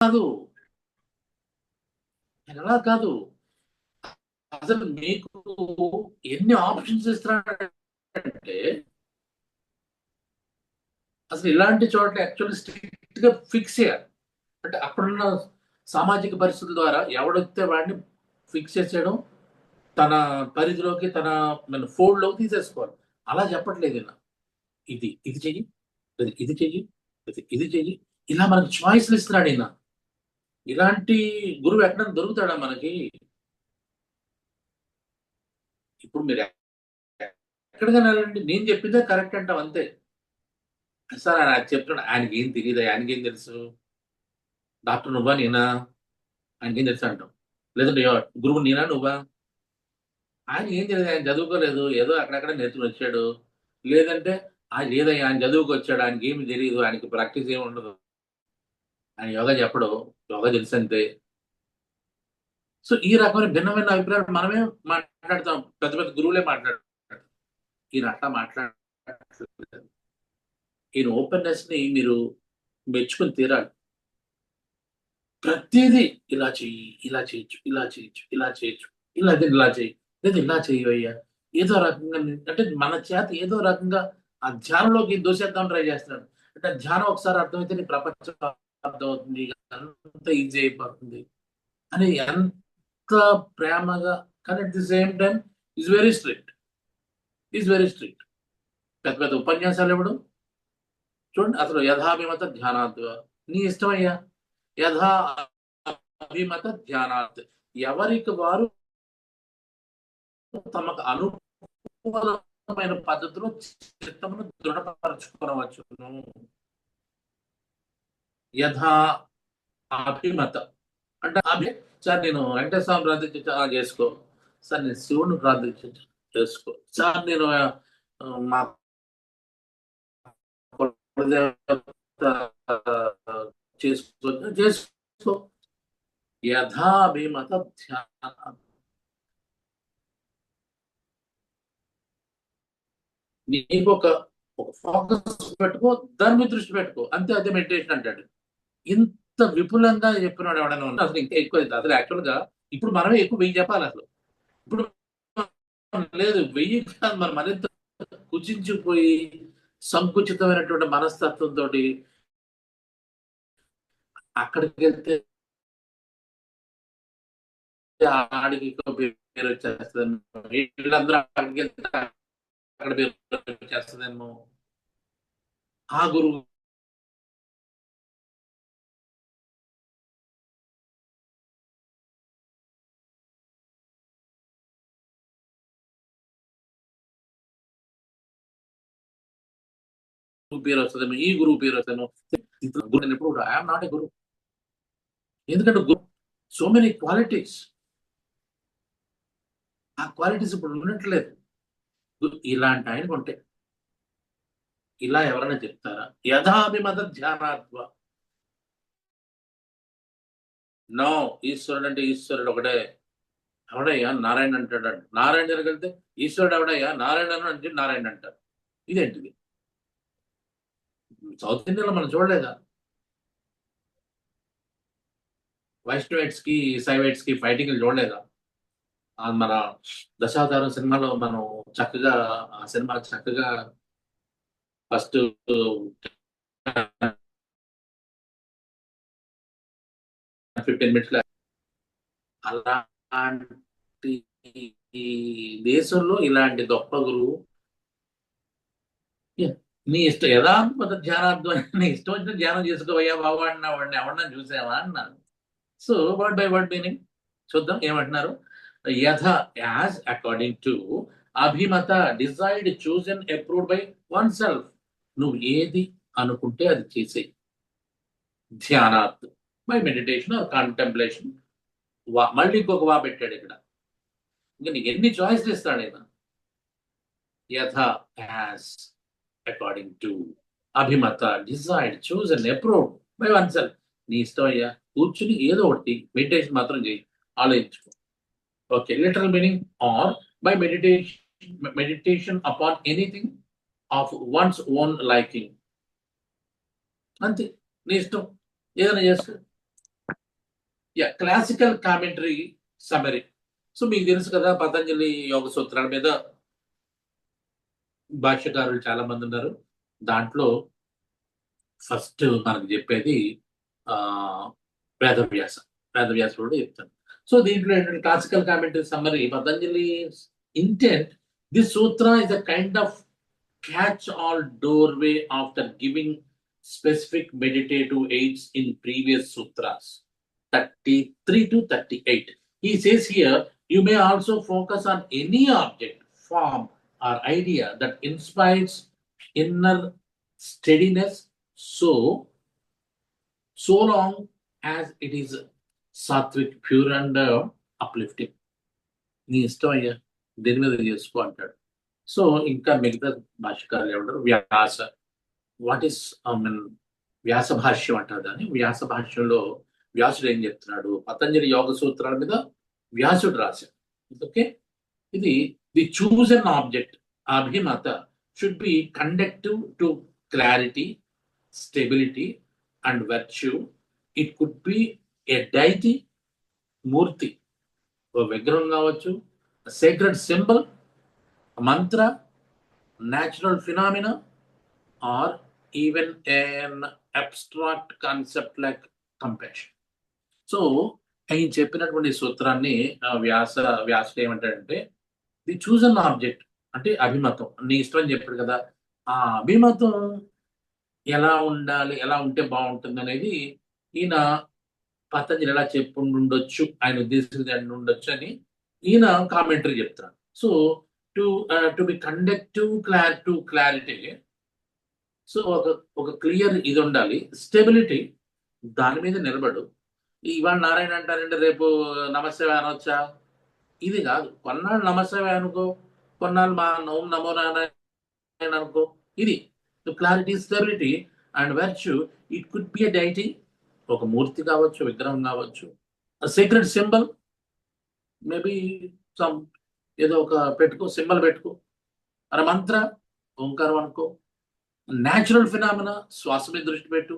కాదు, అలా కాదు. అసలు మీకు ఎన్ని ఆప్షన్స్ ఇస్తున్నాడంటే, అసలు ఇలాంటి చోట్ల యాక్చువల్లీ స్ట్రిక్ట్ గా ఫిక్స్ చేయాలి. అంటే అక్కడున్న సామాజిక పరిస్థితుల ద్వారా ఎవడొస్తే వాడిని ఫిక్స్ చేసేయడం, తన పరిధిలోకి, తన మన ఫోల్డ్ లోకి తీసేసుకోవాలి. అలా చెప్పట్లేదు ఈయన. ఇది చెయ్యి, ఇది చెయ్యి, ఇది చెయ్యి, ఇలా మనకి చాయిస్లు ఇస్తున్నాడు ఈయన. ఇలాంటి గురువు ఎక్కడ దొరుకుతాడా మనకి? ఇప్పుడు మీరు ఎక్కడికైనా వెళ్ళండి, నేను చెప్పిందే కరెక్ట్ అంటాం అంతే. సార్ ఆయన చెప్తున్నాడు, ఆయనకి ఏం తెలియదు, ఆయనకి ఏం తెలుసు? డాక్టర్ నువ్వా నేనా? ఆయనకి ఏం తెలుసు అంటాం. లేదంటే గురువు నేనా నువ్వా? ఆయన ఏం తెలియదు, ఆయన చదువుకోలేదు, ఏదో అక్కడక్కడ నేర్చుకుని వచ్చాడు. లేదంటే ఆయన లేదయ్యా, ఆయన చదువుకు వచ్చాడు, ఆయనకి ఏమి తెలియదు, ఆయనకి ప్రాక్టీస్ ఏమి ఉండదు, ఆయన యోగా చెప్పడు, యోగా తెలుసు అంతే. సో ఈ రకమైన భిన్నమైన అభిప్రాయాలు మనమే మాట్లాడతాం, పెద్ద పెద్ద గురువులే మాట్లాడతారు. ఈయన అట్లా మాట్లాడట్లేదు. ఈయన ఓపెన్నెస్ ని మీరు మెచ్చుకుని తీరాలి. ప్రతిదీ ఇలా చెయ్యి, ఇలా చేయొచ్చు, ఇలా చేయొచ్చు, ఇలా చేయొచ్చు, ఇలా చెయ్యి, లేదా ఇలా చెయ్యవయ్యా, ఏదో రకంగా అంటే మన చేత ఏదో రకంగా ఆ ధ్యానంలోకి దూసేద్దాం ట్రై చేస్తున్నాడు. అంటే ఆ ధ్యానం ఒకసారి అర్థమైతే నీ ప్రపంచం అర్థమవుతుంది, అంత ఈజీ అయిపోతుంది అని ఎంత ప్రేమగా. కానీ at the same time is very strict, is very strict. పెద్ద పెద్ద ఉపన్యాసాలు ఇవ్వడం చూడండి. అసలు యథాభిమత ధ్యానాత్, నీ ఇష్టమయ్యా, యథా అభిమత ధ్యానాత్, ఎవరికి వారు తమకు అనుకూలమైన పద్ధతిలో చిత్తమును దృఢపరచుకోవచ్చును. యథా అభిమత అంటే సార్ నేను వెంకటేశ్వర స్వామి ప్రార్థించి చేసుకో, సార్ నేను శివుని ప్రార్థించి చేసుకో, సార్ నేను మా చేసుకో చేసుకో. యథాభిమత ధ్యాన, నీకు ఒక ఒక ఫోకస్ పెట్టుకో, దాని మీద దృష్టి పెట్టుకో, అంతే. అదే మెడిటేషన్ అంటాడు. ఇంత విపులంగా చెప్పినాడు ఎవడైనా ఉన్నా అసలు ఇంకా ఎక్కువ. అసలు యాక్చువల్ గా ఇప్పుడు మనమే ఎక్కువ 1000 చెప్పాలి అసలు. ఇప్పుడు లేదు 1000 కాదు, మనం మరింత కుచించిపోయి సంకుచితమైనటువంటి మనస్తత్వంతో అక్కడికి వెళ్తే ఆడికి ఇంకో పేరు వచ్చేస్తుందేమో, వీళ్ళందరూ అక్కడికి వెళ్తే అక్కడ పేరు వచ్చేస్తుందేమో, ఆ గురువు పేరు వస్తుందేమో, ఈ గురువు పేరు వస్తుందేమో. గురు ఎప్పుడు ఐఎమ్ నాట్ ఏ గురు. ఎందుకంటే గురు సో మెనీ క్వాలిటీస్, ఆ క్వాలిటీస్ ఇప్పుడు ఉండట్లేదు. ఇలాంటి ఆయనకు ఉంటాయి. ఇలా ఎవరైనా చెప్తారా? యథాభిమత ధ్యానాత్వ. నో, ఈశ్వరుడు అంటే ఈశ్వరుడు ఒకటే. ఎవడయ్యా నారాయణ అంటాడు, నారాయణ దగ్గరికి వెళ్తే ఈశ్వరుడు ఎవడయ్యా నారాయణ అంటే నారాయణ అంటారు. ఇదేంటిది? సౌత్ ఇండియాలో మనం చూడలేదా? వైష్ణవైట్స్ కి సైవైట్స్ కి ఫైటింగ్ చూడలేదా? మన దశావతారం సినిమాలో మనం చక్కగా, ఆ సినిమా చక్కగా ఫస్ట్ 15 minutes అలాంటి ఈ దేశంలో ఇలాంటి గొప్ప గురువు. నీ ఇష్టం యథాత్మత ధ్యానార్థం, నీ ఇష్టం వచ్చిన ధ్యానం చేసుకోవయ్యా బాబు అన్న వాడిని ఎవరన్నా చూసావా అన్నాను. So word by word meaning చూద్దాం ఏమంటున్నారు. యథ, యాజ్, అకార్డింగ్ టు, అభిమత, desired, chosen, approved by oneself, నువ్వు ఏది అనుకుంటే అది చేసేయి. ధ్యానాత్, బై మెడిటేషన్ ఆర్ కాంటెంప్లేషన్. మళ్ళీ ఇంకొక వా పెట్టాడు ఇక్కడ. ఇంకా నీకు ఎన్ని చాయిస్లు ఇస్తాడు ఆయన. యథ, యాజ్, అకార్డింగ్ టు, అభిమత, desired, chosen, approved by oneself. నీ ఇష్టం అయ్యా, కూర్చుని ఏదో ఒకటి మెడిటేషన్ మాత్రం చేయి, ఆలోచించుకో. Okay, literal meaning, or by meditation upon anything of one's own liking. అంతే, నీ ఇష్టం, ఏదైనా చేసుకో. Classical commentary summary. సో మీకు తెలుసు కదా, పతంజలి యోగ సూత్రాల మీద భాష్యకారులు చాలా మంది ఉన్నారు. దాంట్లో ఫస్ట్ మనకు చెప్పేది వేదవ్యాసుడు చెప్తాను. సో దీంట్లో ఏంటంటే classical commentary summary, Patanjali intent, this Sutra is a kind of catch all doorway after giving specific meditative aids in previous sutras 33 to 38. He says here, you may also focus on any object, form, or idea that inspires inner steadiness, so long as it is sattvic, pure, and uplifting. నీ ఇష్టం అయ్యా, దేని మీద చేసుకో అంటాడు. So ఇంకా మిగతా భాష్యకారులు ఏమంటారు, వాట్ ఈస్ వ్యాస భాష్యం అంటారు దాన్ని. వ్యాస భాష్యంలో వ్యాసుడు ఏం చెప్తున్నాడు, పతంజలి యోగ సూత్రాల మీద వ్యాసుడు రాశాడు. ఓకే, ఇది ది చూజన్ ఆబ్జెక్ట్ అభిమత should be conducive to clarity, stability and virtue. It could be a deity, మూర్తి, ఒక విగ్రహం కావచ్చు, sacred symbol, mantra, natural phenomena, or even an abstract concept like compassion. So ఆయన చెప్పినటువంటి సూత్రాన్ని వ్యాసుడు ఏమంటాడంటే, ది చూజన్ ఆబ్జెక్ట్ అంటే అభిమతం, నీ ఇష్టం అని చెప్పాడు కదా, ఆ అభిమతం ఎలా ఉండాలి, ఎలా ఉంటే బాగుంటుంది అనేది ఈయన పతంజలి ఎలా చెప్పుండొచ్చు, ఆయన ఉద్దేశించి ఉండొచ్చు అని ఈయన కామెంటరీ చెప్తున్నాడు. So to be conductive to clarity, so ఒక క్లియర్ ఇది ఉండాలి, స్టెబిలిటీ, దాని మీద నిలబడు. ఇవాళ నారాయణ అంటారంటే రేపు నమస్తే అనొచ్చా, ఇది కాదు. కొన్నాళ్ళు నమస్తే అనుకో, కొన్నాళ్ళు మా ఓం నమో నారాయణ అనుకో. ఇది clarity, stability and virtue. It could B a deity, ఒక మూర్తి కావచ్చు, విగ్రహం కావచ్చు, సీక్రెట్ సింబల్, మేబీ సమ్ ఏదో ఒక పెట్టుకో, సింబల్ పెట్టుకో, అరే మంత్ర, ఓంకారం అనుకో. న్యాచురల్ ఫినామినా, శ్వాస మీద దృష్టి పెట్టు.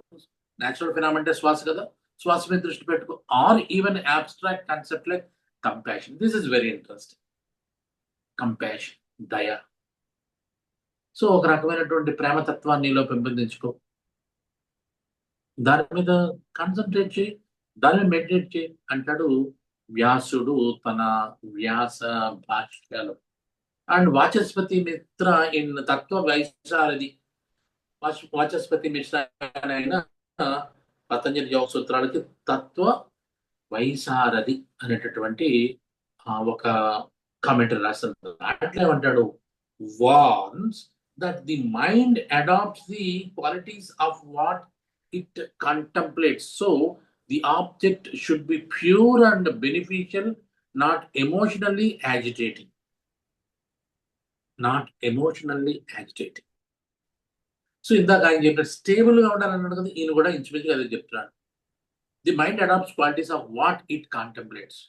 న్యాచురల్ ఫినామినా అంటే శ్వాస కదా, శ్వాస మీద దృష్టి పెట్టుకో. Or even abstract concept like compassion. This is very interesting. Compassion, దయ. సో ఒక రకమైనటువంటి ప్రేమతత్వాన్ని నీలో పెంపొందించుకో, దాని మీద కాన్సన్ట్రేట్ చేయి, దాని మీద మెడిటేట్ చేయి అంటాడు వ్యాసుడు తన వ్యాస భాష్యాలు. అండ్ వాచస్పతి మిత్ర ఇన్ తత్వ వైశారది, వాచస్పతి మిశ్ర అయిన పతంజలి యోగ సూత్రాలకి తత్వ వైశారది అనేటటువంటి ఒక కామెంటరీ రాస్తారు. అట్లేమంటాడు, warns that the mind adapts the qualities of what it contemplates. So the object should be pure and beneficial, not emotionally agitating. Not emotionally agitating. So ఇందాక ఆయన చెప్పినట్టు స్టేబుల్గా ఉండాలన్నాడు కదా, ఈయన కూడా ఇంచుమించుగా అదే చెప్తున్నాడు. The mind adapts qualities of what it contemplates.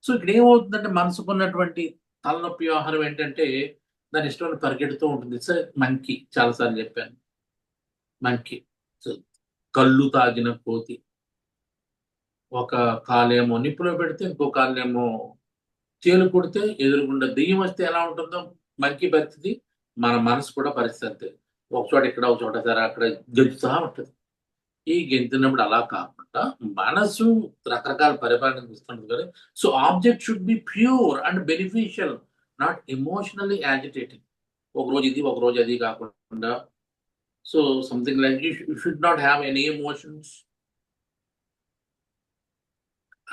So ఇక్కడ ఏమవుతుందంటే, మనసుకున్నటువంటి తలనొప్పి వ్యవహారం ఏంటంటే, దాని ఇష్టమైన పరిగెడుతూ ఉంటుంది. సరే, మంకీ, చాలాసార్లు చెప్పాను, మంకీ కళ్ళు తాగిన కోతి. ఒక కాలేమో నిప్పులో పెడితే, ఇంకో కాలేమో చేలు కొడితే, ఎదురుగుండా దెయ్యం వస్తే ఎలా ఉంటుందో మంకీ పరిస్థితి, మన మనసు కూడా పరిస్థితి. ఒక చోట ఇక్కడ, ఒక చోట సరే అక్కడ గెలుస్తూ ఉంటుంది. ఈ గెంతున్నప్పుడు అలా కాకుండా మనసు రకరకాల పరిపాలన ఇస్తుంది కదా. So object should be pure and beneficial, not emotionally యాజిటేటింగ్. ఒక రోజు ఇది, ఒక రోజు అది కాకుండా, so something like you should not have any emotions.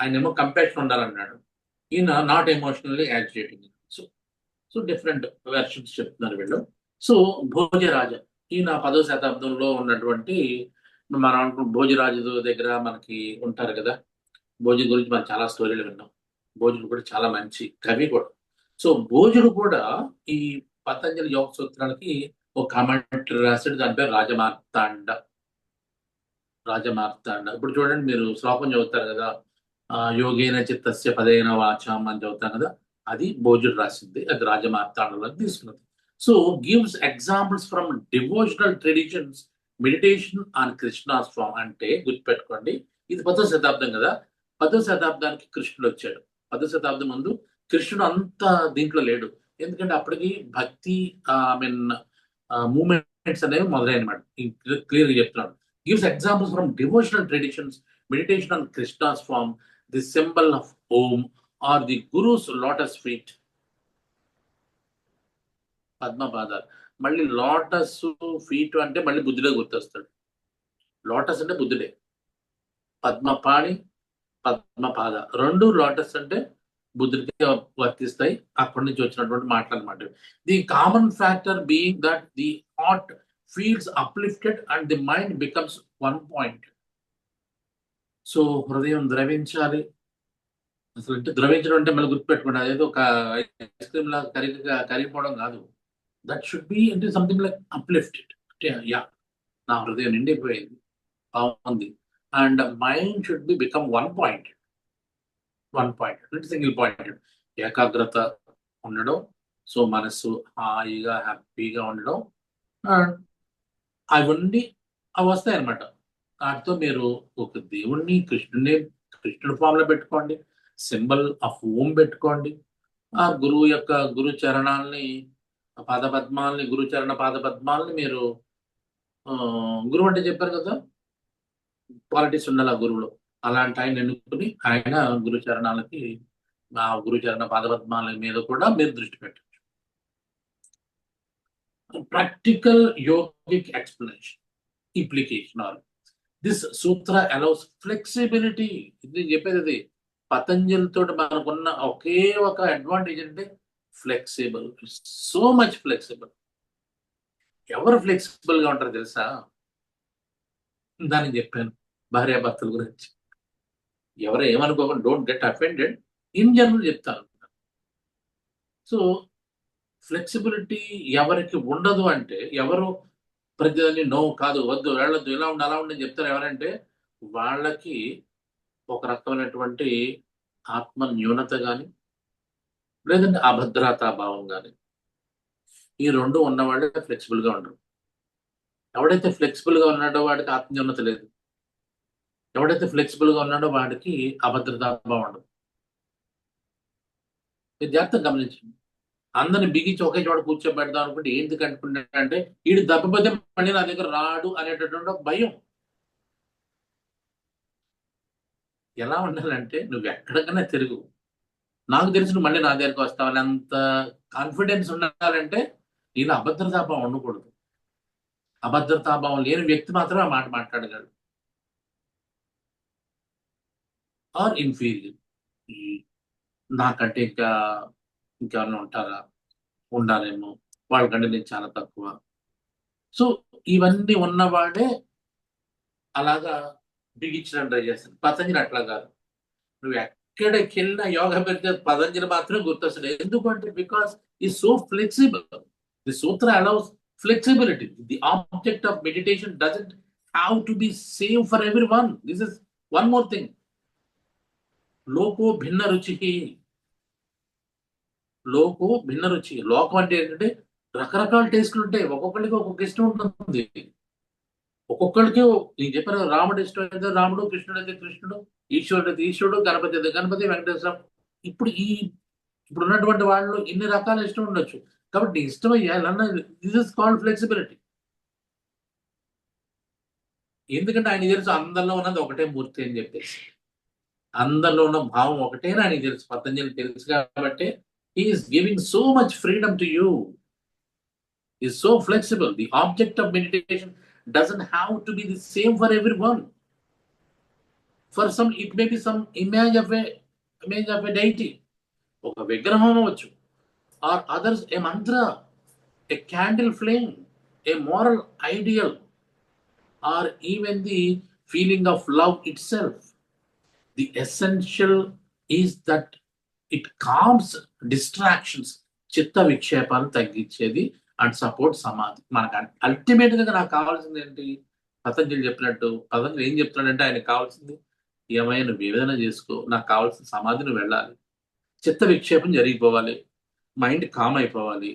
ఆయనేమో కంపాషన్ ఉండాలన్నాడు, ఈయన not emotionally యాజిటేటింగ్. So different versions చెప్తున్నారు వీళ్ళు. సో భోజరాజ, ఈయన 10వ శతాబ్దంలో ఉన్నటువంటి, మనం అనుకున్న భోజరాజు దగ్గర మనకి ఉంటారు కదా, భోజు గురించి మనం చాలా స్టోరీలు విన్నాం. భోజుడు కూడా చాలా మంచి కవి కూడా. సో భోజుడు కూడా ఈ పతంజలి యోగ సూత్రాలకి ఒక కామెంటరీ రాశాడు, దాని పేరు రాజమార్తాండ. ఇప్పుడు చూడండి, మీరు శ్లోకం చదువుతారు కదా, యోగేన చిత్తస్య పదేన వాచాం అని చదువుతాం కదా, అది భోజుడు రాసింది, అది రాజమార్తాండలో తీసుకున్నది. So gives examples from devotional traditions, meditation on Krishna's form. అంటే గుర్తుపెట్టుకోండి, ఇది 10వ శతాబ్దం కదా, 10వ శతాబ్దానికి కృష్ణుడు వచ్చాడు. 10వ శతాబ్దం ముందు కృష్ణుడు అంత దీంట్లో లేడు. ఎందుకంటే అప్పటికి భక్తి ఐ మీన్ మూమెంట్స్ అనేవి మొదలైనమాట. క్లియర్గా చెప్తున్నాను. Gives examples from devotional traditions, meditation on Krishna's form, the symbol of Om or the guru's lotus feet. పద్మపాదాలు. మళ్ళీ లోటస్ ఫీట్ అంటే మళ్ళీ బుద్ధుడే గుర్తొస్తాడు. లోటస్ అంటే బుద్ధుడే. పద్మపాణి, పద్మపాద రెండు లోటస్ అంటే బుద్ధుడికి వర్తిస్తాయి. అక్కడి నుంచి వచ్చినటువంటి మాటలు అనమాట. The common factor being that the heart feels uplifted and the mind becomes one point. So హృదయం ద్రవించాలి. అసలు అంటే ద్రవించడం అంటే మళ్ళీ గుర్తుపెట్టుకోండి, అదేదో ఒక ఐస్ క్రీమ్ లా కరిగిపోవడం కాదు. దట్ షుడ్ బి అంటే సంథింగ్ లైక్ అప్లిఫ్టెడ్. అంటే యా, నా హృదయం నిండిపోయింది, బాగుంది. And mind should be become one point అంటే సింగిల్ పాయింట్. ఏకాగ్రత ఉండడం, సో మనసు హాయిగా హ్యాపీగా ఉండడం, అవన్నీ అవి వస్తాయి అనమాట. వాటితో మీరు ఒక దేవుణ్ణి కృష్ణుడి ఫామ్ లో పెట్టుకోండి, సింబల్ ఆఫ్ ఓం పెట్టుకోండి, ఆ గురువు యొక్క గురు చరణాలని పాదపద్మాలని, గురుచరణ పాదపద్మాలని మీరు గురువు అంటే చెప్పారు కదా, క్వాలిటీస్ ఉండాలి ఆ గురువులో. అలాంటి ఆయన ఎన్నుకుని ఆయన గురుచరణాలకి, ఆ గురుచరణ పాదపద్మాల మీద కూడా మీరు దృష్టి పెట్టచ్చు. Practical yogic explanation implication or this sutra allows flexibility. ఇది చెప్పేది అది. పతంజలి తోటి మనకున్న ఒకే ఒక అడ్వాంటేజ్ అంటే ఫ్లెక్సిబుల్, సో మచ్ ఫ్లెక్సిబుల్. ఎవరు ఫ్లెక్సిబుల్ గా ఉంటారు తెలుసా? దానికి చెప్పాను భార్యాభర్తల గురించి. ఎవరు ఏమనుకోకుండా, don't get offended, in general చెప్తాను. సో ఫ్లెక్సిబిలిటీ ఎవరికి ఉండదు అంటే, ఎవరు ప్రతిదాన్ని నో కాదు, వద్దు, వెళ్ళొద్దు, ఇలా ఉండి అలా ఉండని చెప్తారు ఎవరంటే, వాళ్ళకి ఒక రకమైనటువంటి ఆత్మ న్యూనత కానీ, లేదంటే అభద్రతా భావం కానీ, ఈ రెండు ఉన్నవాళ్ళే ఫ్లెక్సిబుల్ గా ఉండరు. ఎవడైతే ఫ్లెక్సిబుల్ గా ఉన్నాడో వాడికి ఆత్మ న్యూనత లేదు. ఎవడైతే ఫ్లెక్సిబుల్ గా ఉన్నాడో వాడికి అభద్రతా భావం ఉండదు. మీరు జాగ్రత్తగా గమనించండి. అందరిని బిగించి ఒకే చోట కూర్చోబెడదాం అనుకుంటే ఏంటి అనుకుంటాడంటే, వీడు దెబ్బపోతే మళ్ళీ నా దగ్గర రాడు అనేటటువంటి ఒక భయం. ఎలా ఉండాలంటే, నువ్వు ఎక్కడికైనా తిరుగు, నాకు తెలిసి నువ్వు మళ్ళీ నా దగ్గరకు వస్తావని అంత కాన్ఫిడెన్స్ ఉండాలంటే నీలో అభద్రతాభావం ఉండకూడదు. అభద్రతాభావం లేని వ్యక్తి మాత్రమే ఆ మాట మాట్లాడగలడు. ఆర్ ఇన్ఫీరియర్, నాకంటే ఇంకెవరైనా ఉంటారా, ఉండాలేమో, వాళ్ళకంటే నేను చాలా తక్కువ. సో ఇవన్నీ ఉన్నవాడే అలాగా బిగించడం ట్రై చేస్తాడు. పతంజలి అట్లా కాదు. నువ్వు ఎక్కడికి వెళ్ళినా యోగా పెడితే పతంజలి మాత్రం గుర్తొస్తుంది. ఎందుకంటే బికాస్ ఈ so flexible. The Sutra allows flexibility. The object of meditation doesn't have to be same for every one. This is one more thing. Loco భిన్న రుచి. లోకో భిన్న రుచి. లోకం అంటే ఏంటంటే రకరకాల టేస్టులు ఉంటాయి. ఒక్కొక్కరికి ఒక్కొక్క ఇష్టం ఉంటుంది. ఒక్కొక్కరికి నేను చెప్పాను, రాముడు ఇష్టం అయితే రాముడు, కృష్ణుడు అయితే కృష్ణుడు, ఈశ్వరుడు అయితే ఈశ్వరుడు, గణపతి అయితే గణపతి, వెంకటేశ్వర. ఇప్పుడు ఉన్నటువంటి వాళ్ళు ఇన్ని రకాల ఇష్టం ఉండొచ్చు. కాబట్టి ఇష్టం అయ్యాలన్న దిస్ ఇస్ కాల్డ్ ఫ్లెక్సిబిలిటీ. ఎందుకంటే ఆయన తెలుసు అందరిలో ఉన్నది ఒకటే మూర్తి అని చెప్పేసి, అందరిలో ఉన్న భావం ఒకటే అని ఆయనకి తెలుసు. పతంజలి తెలుసు కాబట్టి is giving so much freedom to you. Is so flexible. The object of meditation doesn't have to be the same for everyone. For some it may be some image of a deity, oka vigraham avachchu, or others a mantra, a candle flame, a moral ideal, or even the feeling of love itself. The essential is that it calms distractions, chitta vikshepanu tagginchedi and support సమాధి. మనకు ultimate గా నాకు కావాల్సింది ఏంటి? పతంజలి చెప్పినట్టు, పతంజలి ఏం చెప్తున్నాడంటే ఆయనకు కావాల్సింది ఏమైనా నువ్వు ఏదైనా చేసుకో, నాకు కావాల్సిన సమాధి నువ్వు వెళ్ళాలి, చిత్త విక్షేపం జరిగిపోవాలి, మైండ్ కామ్ అయిపోవాలి,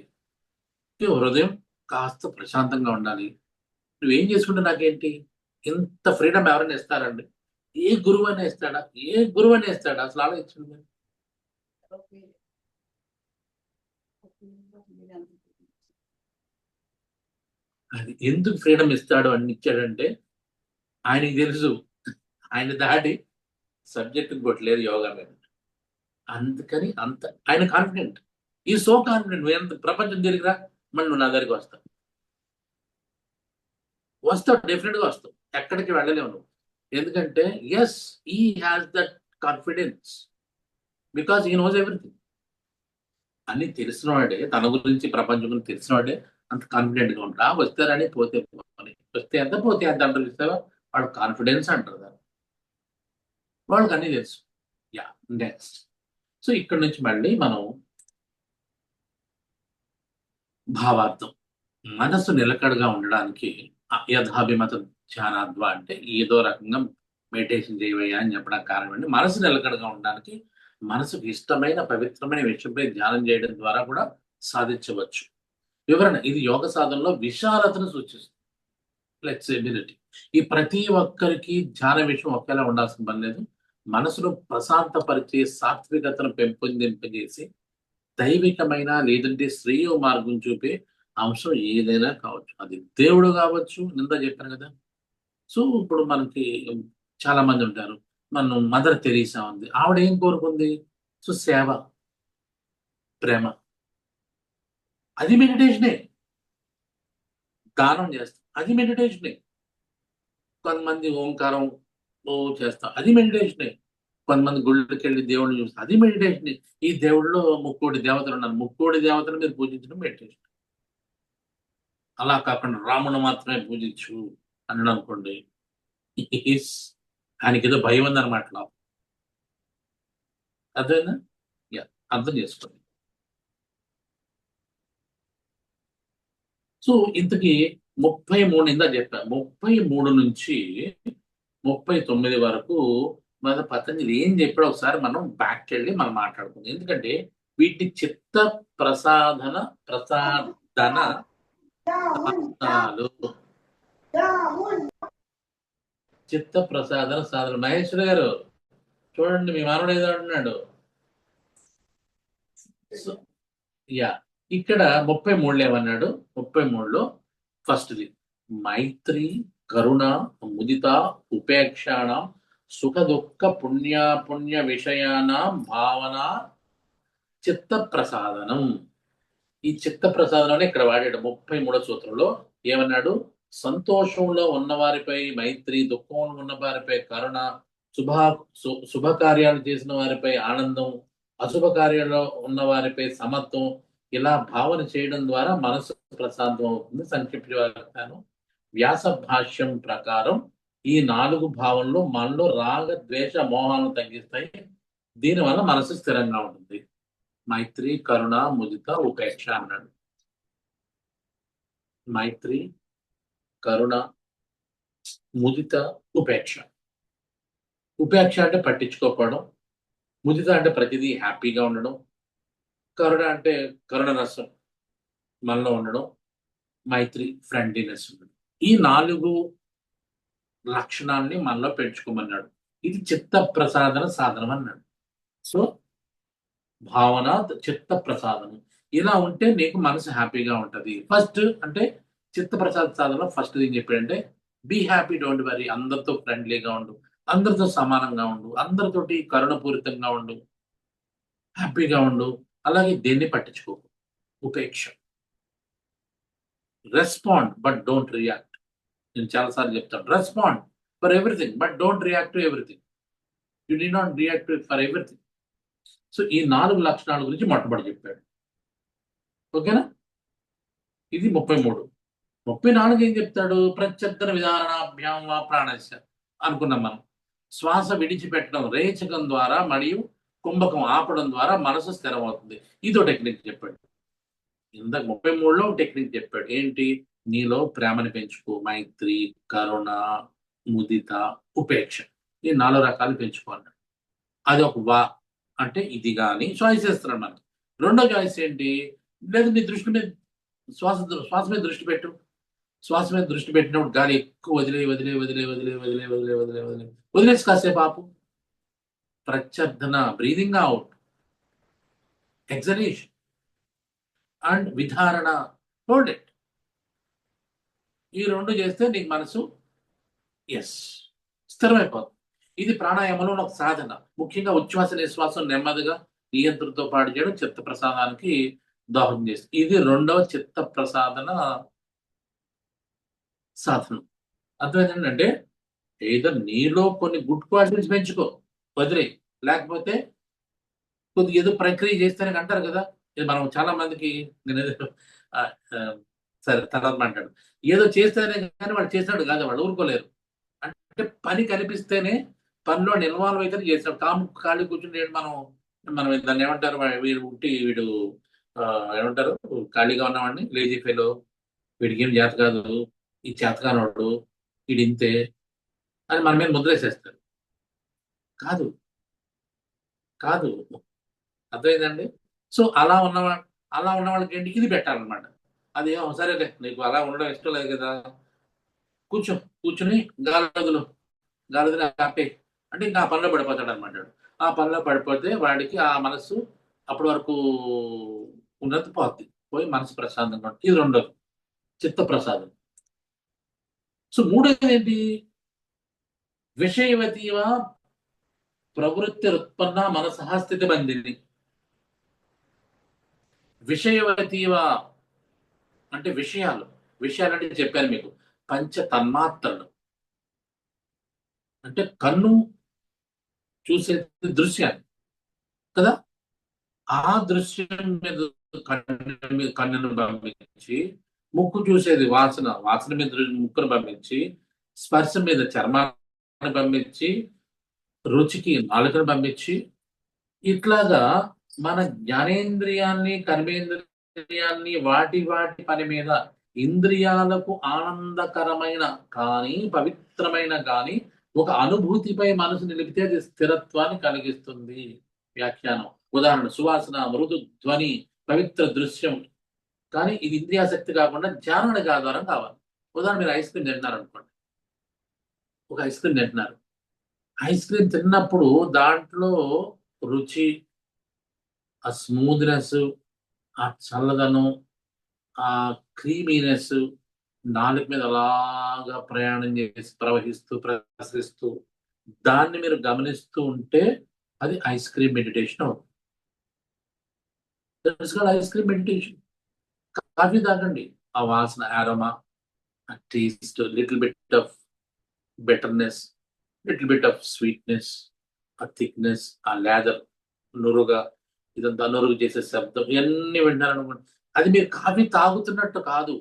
హృదయం కాస్త ప్రశాంతంగా ఉండాలి. నువ్వేం చేసుకుంటే నాకేంటి? ఇంత ఫ్రీడమ్ ఎవరైనా ఇస్తారండి? ఏ గురువు అని ఇస్తాడా? ఏ గురువు అని ఇస్తాడా? అసలు ఆలోచించండి. అది ఎందుకు ఫ్రీడమ్ ఇస్తాడు అని ఇచ్చాడంటే ఆయనకి తెలుసు ఆయన దాటి సబ్జెక్ట్ ఇంకోటి లేదు యోగా మీద. అందుకని అంత ఆయన కాన్ఫిడెంట్. ఈ సో కాన్ఫిడెంట్ ఎంత ప్రపంచం తిరిగిరా మళ్ళీ నువ్వు నా దగ్గరికి వస్తావు. డెఫినెట్ గా వస్తావు. ఎక్కడికి వెళ్ళలేవు నువ్వు. ఎందుకంటే ఎస్ ఈ హ్యాస్ దట్ కాన్ఫిడెన్స్ బికాస్ ఈ నోస్ ఎవ్రీథింగ్. అన్ని తెలిసినవాడే, తన గురించి ప్రపంచం గురించి తెలిసినవాడే అంత కాన్ఫిడెంట్ గా ఉంటాడు. వస్తారని పోతే వస్తే ఎంత పోతే ఎంత అంటారు ఇస్తావా వాడు కాన్ఫిడెన్స్ అంటారు దాన్ని. వాళ్ళకి అన్ని తెలుసు. Yeah next. సో ఇక్కడ నుంచి మళ్ళీ మనం భావార్థం. మనసు నిలకడగా ఉండడానికి యథాభిమత ధ్యానాద్వ అంటే ఏదో రకంగా మెడిటేషన్ చేయవయ్యా అని చెప్పడానికి కారణం అండి. మనసు నిలకడగా ఉండడానికి మనసుకు ఇష్టమైన పవిత్రమైన విషయంపై ధ్యానం చేయడం ద్వారా కూడా సాధించవచ్చు. వివరణ: ఇది యోగ సాధనలో విశాలతను సూచిస్తుంది, ఫ్లెక్సిబిలిటీ. ఈ ప్రతి ఒక్కరికి ధ్యాన విషయం ఒకేలా ఉండాల్సిన పని లేదు. మనసును ప్రశాంతపరిచే సాత్వికతను పెంపొందింపజేసి దైవికమైన లేదంటే శ్రేయో మార్గం చూపే అంశం ఏదైనా కావచ్చు. అది దేవుడు కావచ్చు, నింద చెప్పాను కదా. సో ఇప్పుడు మనకి చాలా మంది ఉంటారు. మనం మదర్ తెరీసా ఉంది, ఆవిడ ఏం కోరుకుంది? సో సేవ, ప్రేమ, అది మెడిటేషనే. దానం చేస్తాం, అది మెడిటేషనే. కొంతమంది ఓంకారం ఓ చేస్తాం, అది మెడిటేషనే. కొంతమంది గుళ్ళకి వెళ్ళి దేవుడిని చూస్తాం, అది మెడిటేషనే. ఈ దేవుడిలో ముక్కోటి దేవతలు ఉన్నారు, ముక్కోటి దేవతలు మీరు పూజించడం మెడిటేషన్. అలా కాకుండా రాముని మాత్రమే పూజించు అన్నాడు అనుకోండి, ఆయనకి ఏదో భయం ఉందన్నమాట. అర్థమైందా? యా, అర్థం చేసుకోండి. సో ఇంతకీ 33 ఇందా చెప్పా, 33 నుంచి 39 వరకు మన పతంజలి ఏం చెప్పాడో ఒకసారి మనం బ్యాక్ వెళ్ళి మనం మాట్లాడుకుందాం. ఎందుకంటే వీటి చిత్త ప్రసాదన సాధనాలు, చిత్త ప్రసాదన సాధన. మహేశ్వర గారు చూడండి, మీ మానవుడు ఏదో అంటున్నాడు. యా, ఇక్కడ 33 ఏమన్నాడు? 33లో ఫస్ట్ది మైత్రి, కరుణ, ముదిత, ఉపేక్షాణం, సుఖ దుఃఖ పుణ్య విషయానాం భావన చిత్త ప్రసాదనం. ఈ చిత్త ప్రసాదనం ఇక్కడ వాడాడు 33వ సూత్రంలో. ఏమన్నాడు? సంతోషంలో ఉన్నవారిపై మైత్రి, దుఃఖంలో ఉన్న వారిపై కరుణ, శుభకార్యాలు చేసిన వారిపై ఆనందం, అశుభ కార్యాల్లో ఉన్న వారిపై సమత్వం, ఇలా భావన చేయడం ద్వారా మనసు ప్రశాంతం అవుతుంది. సంక్షిప్త వ్యాస భాష్యం ప్రకారం ఈ 4 భావనలు మనలో రాగ ద్వేష మోహాలను తగ్గిస్తాయి. దీనివల్ల మనసు స్థిరంగా ఉంటుంది. మైత్రి, కరుణ, ముదిత, ఉపేక్ష అన్నాడు. మైత్రి, కరుణ, ముదిత, ఉపేక్ష. ఉపేక్ష అంటే పట్టించుకోకపోవడం, ముదిత అంటే ప్రతిదీ హ్యాపీగా ఉండడం, కరుణ అంటే కరుణ రసం మనలో ఉండడం, మైత్రి ఫ్రెండ్లీనెస్ ఉండడం. ఈ 4 లక్షణాలని మనలో పెంచుకోమన్నాడు. ఇది చిత్త ప్రసాదన సాధనం అన్నాడు. సో భావన, చిత్త ప్రసాదనం ఇలా ఉంటే నీకు మనసు హ్యాపీగా ఉంటది. ఫస్ట్ అంటే చిత్త ప్రసాద సాధనలో ఫస్ట్ ఏం చెప్పాడంటే బీ హ్యాపీ, డోంట్ వరీ. అందరితో ఫ్రెండ్లీగా ఉండు, అందరితో సమానంగా ఉండు, అందరితోటి కరుణపూరితంగా ఉండు, హ్యాపీగా ఉండు. అలాగే దేన్ని పట్టించుకోకు. ఉపేక్ష, రెస్పాండ్ బట్ డోంట్ రియాక్ట్. నేను చాలాసార్లు చెప్తాను, respond for everything but don't react to everything. You did not react for everything. So ఈ 4 లక్షణాల గురించి మొట్టమొదటి చెప్పాడు. ఓకేనా? ఇది 33. 34 ఏం చెప్తాడు? ప్రత్యర్థన విధానాభ్యాం వా ప్రాణస్య అనుకున్నాం మనం. శ్వాస విడిచిపెట్టడం రేచకం ద్వారా మరియు కుంభకం ఆపడం ద్వారా మనసు స్థిరమవుతుంది. ఇదో టెక్నిక్ చెప్పాడు. ఇందాక 33లో టెక్నిక్ చెప్పాడు. ఏంటి? నీలో ప్రేమని పెంచుకో, మైత్రి, కరుణ, ముదిత, ఉపేక్ష, ఈ 4 రకాలు పెంచుకోన్నాడు. అది ఒక వా అంటే ఇది కానీ చాయిస్ చేస్తున్నాడు మనకి. రెండో చాయిస్ ఏంటి? లేదు నీ దృష్టి మీద శ్వాస మీద దృష్టి పెట్టు. శ్వాస మీద దృష్టి పెట్టినప్పుడు గాలి ఎక్కువ వదిలేసి కాసేపు ఆపు. ప్రత్యర్థన, బ్రీదింగ్ అవుట్, ఎగ్జలేషన్ అండ్ విధారణ, హోల్డ్ ఇట్. ఈ రెండు చేస్తే నీకు మనసు స్థిరమైపోతుంది. ఇది ప్రాణాయామంలో ఒక సాధన. ముఖ్యంగా ఉచ్ఛ్వాస నిశ్వాసం నెమ్మదిగా నియంత్రణతో పాటు చేయడం చిత్త ప్రసాదానికి దోహదం చేస్తుంది. ఇది రెండవ చిత్త ప్రసాదన సాధనం. అర్థం ఏంటంటే ఏదో నీలో కొన్ని గుడ్ క్వాలిటీస్ పెంచుకో, వదిలే. లేకపోతే కొద్దిగా ఏదో ప్రక్రియ చేస్తేనే అంటారు కదా. మనం చాలా మందికి నేను సరే తర్వాత మాట్లాడు. ఏదో చేస్తేనే కానీ వాళ్ళు చేసినాడు కాదు, వాళ్ళు ఊరుకోలేరు. అంటే పని కనిపిస్తేనే పనిలో ఇన్వాల్వ్ అయితే చేసినాడు. ఖాళీ కూర్చుని మనం దాన్ని ఏమంటారు, వీడు ఏమంటారు, ఖాళీగా ఉన్నవాడిని లేజీ ఫెలో, వీడికి ఏం చేత కాదు, ఈ చేతకానోడు, వీడి ఇంతే అని మన మీద ముద్రేసేస్తారు. కాదు కాదు అర్థమైందండి. సో అలా ఉన్న వాళ్ళకి ఏంటి ఇది పెట్టాలన్నమాట. అది సరే నీకు అలా ఉండడం ఇష్టం లేదు కదా, కూర్చుని గాలిదులు ఆపే అంటే ఇంకా ఆ పనిలో పడిపోతాడు అనమాట. ఆ పనిలో పడిపోతే వాడికి ఆ మనసు అప్పటి వరకు ఉన్నది పోయి మనసు ప్రశాంతంగా ఉంటుంది. ఇది రెండోది చిత్త ప్రసాదం. సో మూడోది ఏంటి, విషయవతీవ ప్రవృత్తి ఉత్పన్న మనసహ స్థితి బంధిని. విషయవతీవ అంటే విషయాలు అంటే చెప్పాను మీకు, పంచ తన్మాత్రలు. అంటే కన్ను చూసే దృశ్యాన్ని కదా, ఆ దృశ్యం మీద కన్నును పంపించి, ముక్కు చూసేది వాసన మీద ముక్కును పంపించి, స్పర్శ మీద చర్మాన్ని పంపించి, రుచికి నాలుకను పంపించి, ఇట్లాగా మన జ్ఞానేంద్రియాన్ని కర్మేంద్రియాన్ని వాటి పని మీద ఇంద్రియాలకు ఆనందకరమైన కానీ పవిత్రమైన కానీ ఒక అనుభూతిపై మనసు నిలిపితే అది స్థిరత్వాన్ని కలిగిస్తుంది. వ్యాఖ్యానం ఉదాహరణ సువాసన, మృదు ధ్వని, పవిత్ర దృశ్యం. కానీ ఇది ఇంద్రియాశక్తి కాకుండా జ్ఞానానికి ఆధారం కావాలి. ఉదాహరణ మీరు ఐస్ క్రీమ్ తింటున్నారు అనుకోండి, ఒక ఐస్ క్రీమ్ తింటున్నారు. ఐస్ క్రీమ్ తిన్నప్పుడు దాంట్లో రుచి, ఆ స్మూత్నెస్, ఆ చల్లదనం, ఆ క్రీమీనెస్ నాలుగు మీద అలాగా ప్రయాణం చేసి ప్రసరిస్తూ దాన్ని మీరు గమనిస్తూ ఉంటే అది ఐస్ క్రీమ్ మెడిటేషన్ అవుతుంది. Ice cream meditation. కాఫీ తాగండి, ఆ వాసన, ఆరోమా, ఆ taste, little bit of bitterness, little bit of sweetness, ఆ థిక్నెస్, ఆ లేదర్, నురుగా, ఇదంతా నురుగు చేసే శబ్దం, ఇవన్నీ వింటారనుకోండి. అది మీరు కాఫీ తాగుతున్నట్టు కాదు,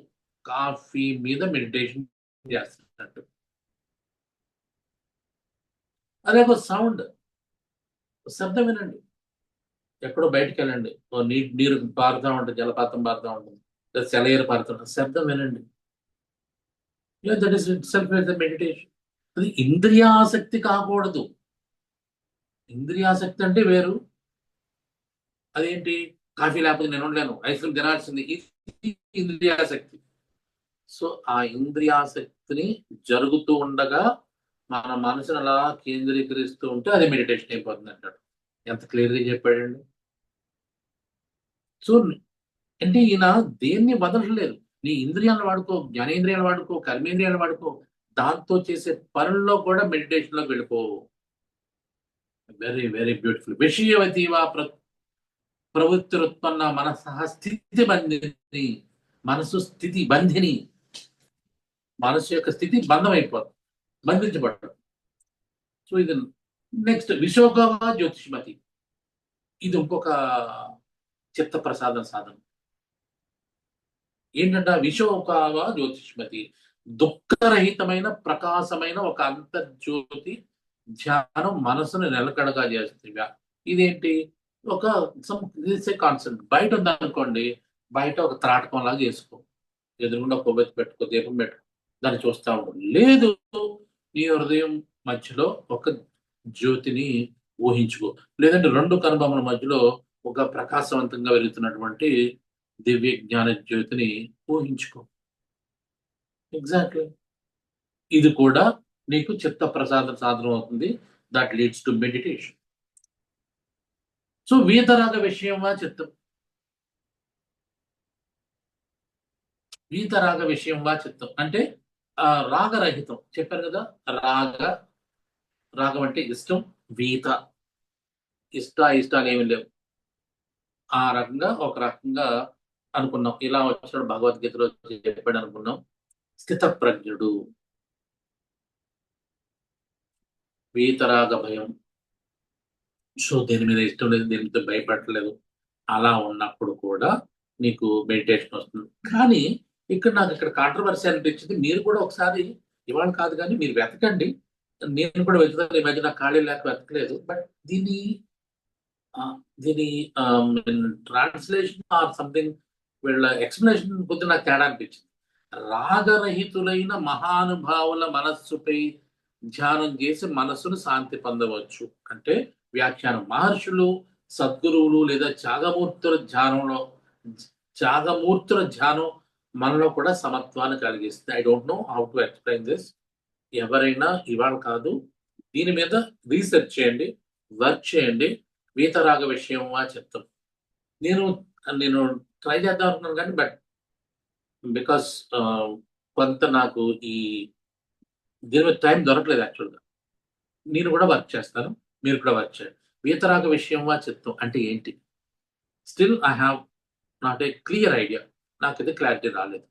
కాఫీ మీద మెడిటేషన్ చేస్తున్నట్టు. అదే ఒక సౌండ్, శబ్దం వినండి. ఎక్కడో బయటకు వెళ్ళండి, నీరు పారుతూ ఉంటుంది, జలపాతం పారుతూ ఉంటుంది, సెలయేరు పారుతుంటుంది, శబ్దం వినండి. That is it self meditation. అది ఇంద్రియాసక్తి కాకూడదు. ఇంద్రియాసక్తి అంటే వేరు. అదేంటి, కాఫీ లేకపోతే నేను ఉండలేను, ఐస్ క్రీమ్ తినాల్సింది, ఇది ఇంద్రియాసక్తి. సో ఆ ఇంద్రియాసక్తిని జరుగుతూ ఉండగా మన మనసును అలా కేంద్రీకరిస్తూ ఉంటే అది మెడిటేషన్ అయిపోతుంది అంటాడు. ఎంత క్లియర్గా చెప్పాడండి. సో అంటే ఈయన దేన్ని వదలలేదు. నీ ఇంద్రియాలను వాడుకో, జ్ఞానేంద్రియాలు వాడుకో, కర్మేంద్రియాలు వాడుకో, దాంతో చేసే పనుల్లో కూడా మెడిటేషన్ లోకి వెళ్ళిపో. Very very beautiful. విషయవతీవా ప్రవృత్తి ఉత్పన్న మనసహ స్థితి బంధిని. మనసు స్థితి బంధిని, మనసు యొక్క స్థితి బంధం అయిపోతుంది, బంధించబడతాడు. సో ఇది నెక్స్ట్ విశోకవా జ్యోతిష్మతి. ఇది ఇంకొక చిత్త ప్రసాదం సాధన. ఏంటంటే విశోకవా జ్యోతిష్మతి, దుఃఖరహితమైన ప్రకాశమైన ఒక అంతర్జ్యోతి ధ్యానం మనసును నిలకడగా చేస్తుంది. ఇదేంటి, ఒక కాన్సెప్ట్. బయట ఉందనుకోండి, బయట ఒక త్రాటకం లాగా చేసుకో, ఎదురుగుండా కొవ్వెత్తి పెట్టుకో, దీపం పెట్టుకో, దాన్ని చూస్తూ ఉంటుంది. లేదు, నీ హృదయం మధ్యలో ఒక జ్యోతిని ఊహించుకో, లేదంటే రెండు కనుబొమ్మల మధ్యలో ఒక ప్రకాశవంతంగా వెలుగుతున్నటువంటి దివ్య జ్ఞాన జ్యోతిని ఊహించుకో. ఎగ్జాక్ట్లీ. ఇది కూడా నీకు చిత్త ప్రసాద సాధనం అవుతుంది. That leads to meditation. So వీతరాగ విషయమా చిత్తం, వీతరాగ విషయం చిత్తం అంటే రాగరహితం చెప్పారు కదా. రాగ రాగం అంటే ఇష్టం, వీత ఇష్టాలు ఏమి లేవు. ఆ రకంగా ఒక రకంగా అనుకున్నాం. ఇలా వచ్చినప్పుడు భగవద్గీతలో చెప్పాడు అనుకున్నాం. స్థిత ప్రజ్ఞుడు, వీతరాగ భయం, సో దేని మీద ఇష్టం లేదు, దేని మీద భయపడలేదు, అలా ఉన్నప్పుడు కూడా నీకు మెడిటేషన్ వస్తుంది. కానీ నాకు ఇక్కడ కాంట్రవర్సీ అనిపించింది. మీరు కూడా ఒకసారి, ఇవాళ కాదు కానీ మీరు వెతకండి. నేను కూడా వెతుకుతాను. ఈ మధ్య నాకు ఖాళీ లేక వెతకలేదు. బట్ దీని దీని ట్రాన్స్లేషన్ ఆర్ సంథింగ్, వీళ్ళ ఎక్స్ప్లెనేషన్ కొద్ది నాకు తేడా అనిపించింది. రాగరహితులైన మహానుభావుల మనస్సుపై ధ్యానం చేసి మనస్సును శాంతి పొందవచ్చు అంటే, వ్యాఖ్యానం మహర్షులు, సద్గురువులు లేదా త్యాగమూర్తుల ధ్యానం మనలో కూడా సమత్వాన్ని కలిగిస్తుంది. I don't know how to explain this. ఎవరైనా ఇవాళ కాదు, దీని మీద రీసెర్చ్ చేయండి, వర్క్ చేయండి. వీతరాగ విషయమా చెప్తాం. నేను నేను ట్రై చేద్దాం అనుకున్నాను కానీ, బట్ బికాస్ కొంత నాకు ఈ దీని మీద టైం దొరకలేదు యాక్చువల్గా. నేను కూడా వర్క్ చేస్తాను, మీరు కూడా వర్క్ చేయండి. వీతరాగ విషయమా చెప్తాం అంటే ఏంటి? Still I have not a clear idea. నాకైతే క్లారిటీ రాలేదు.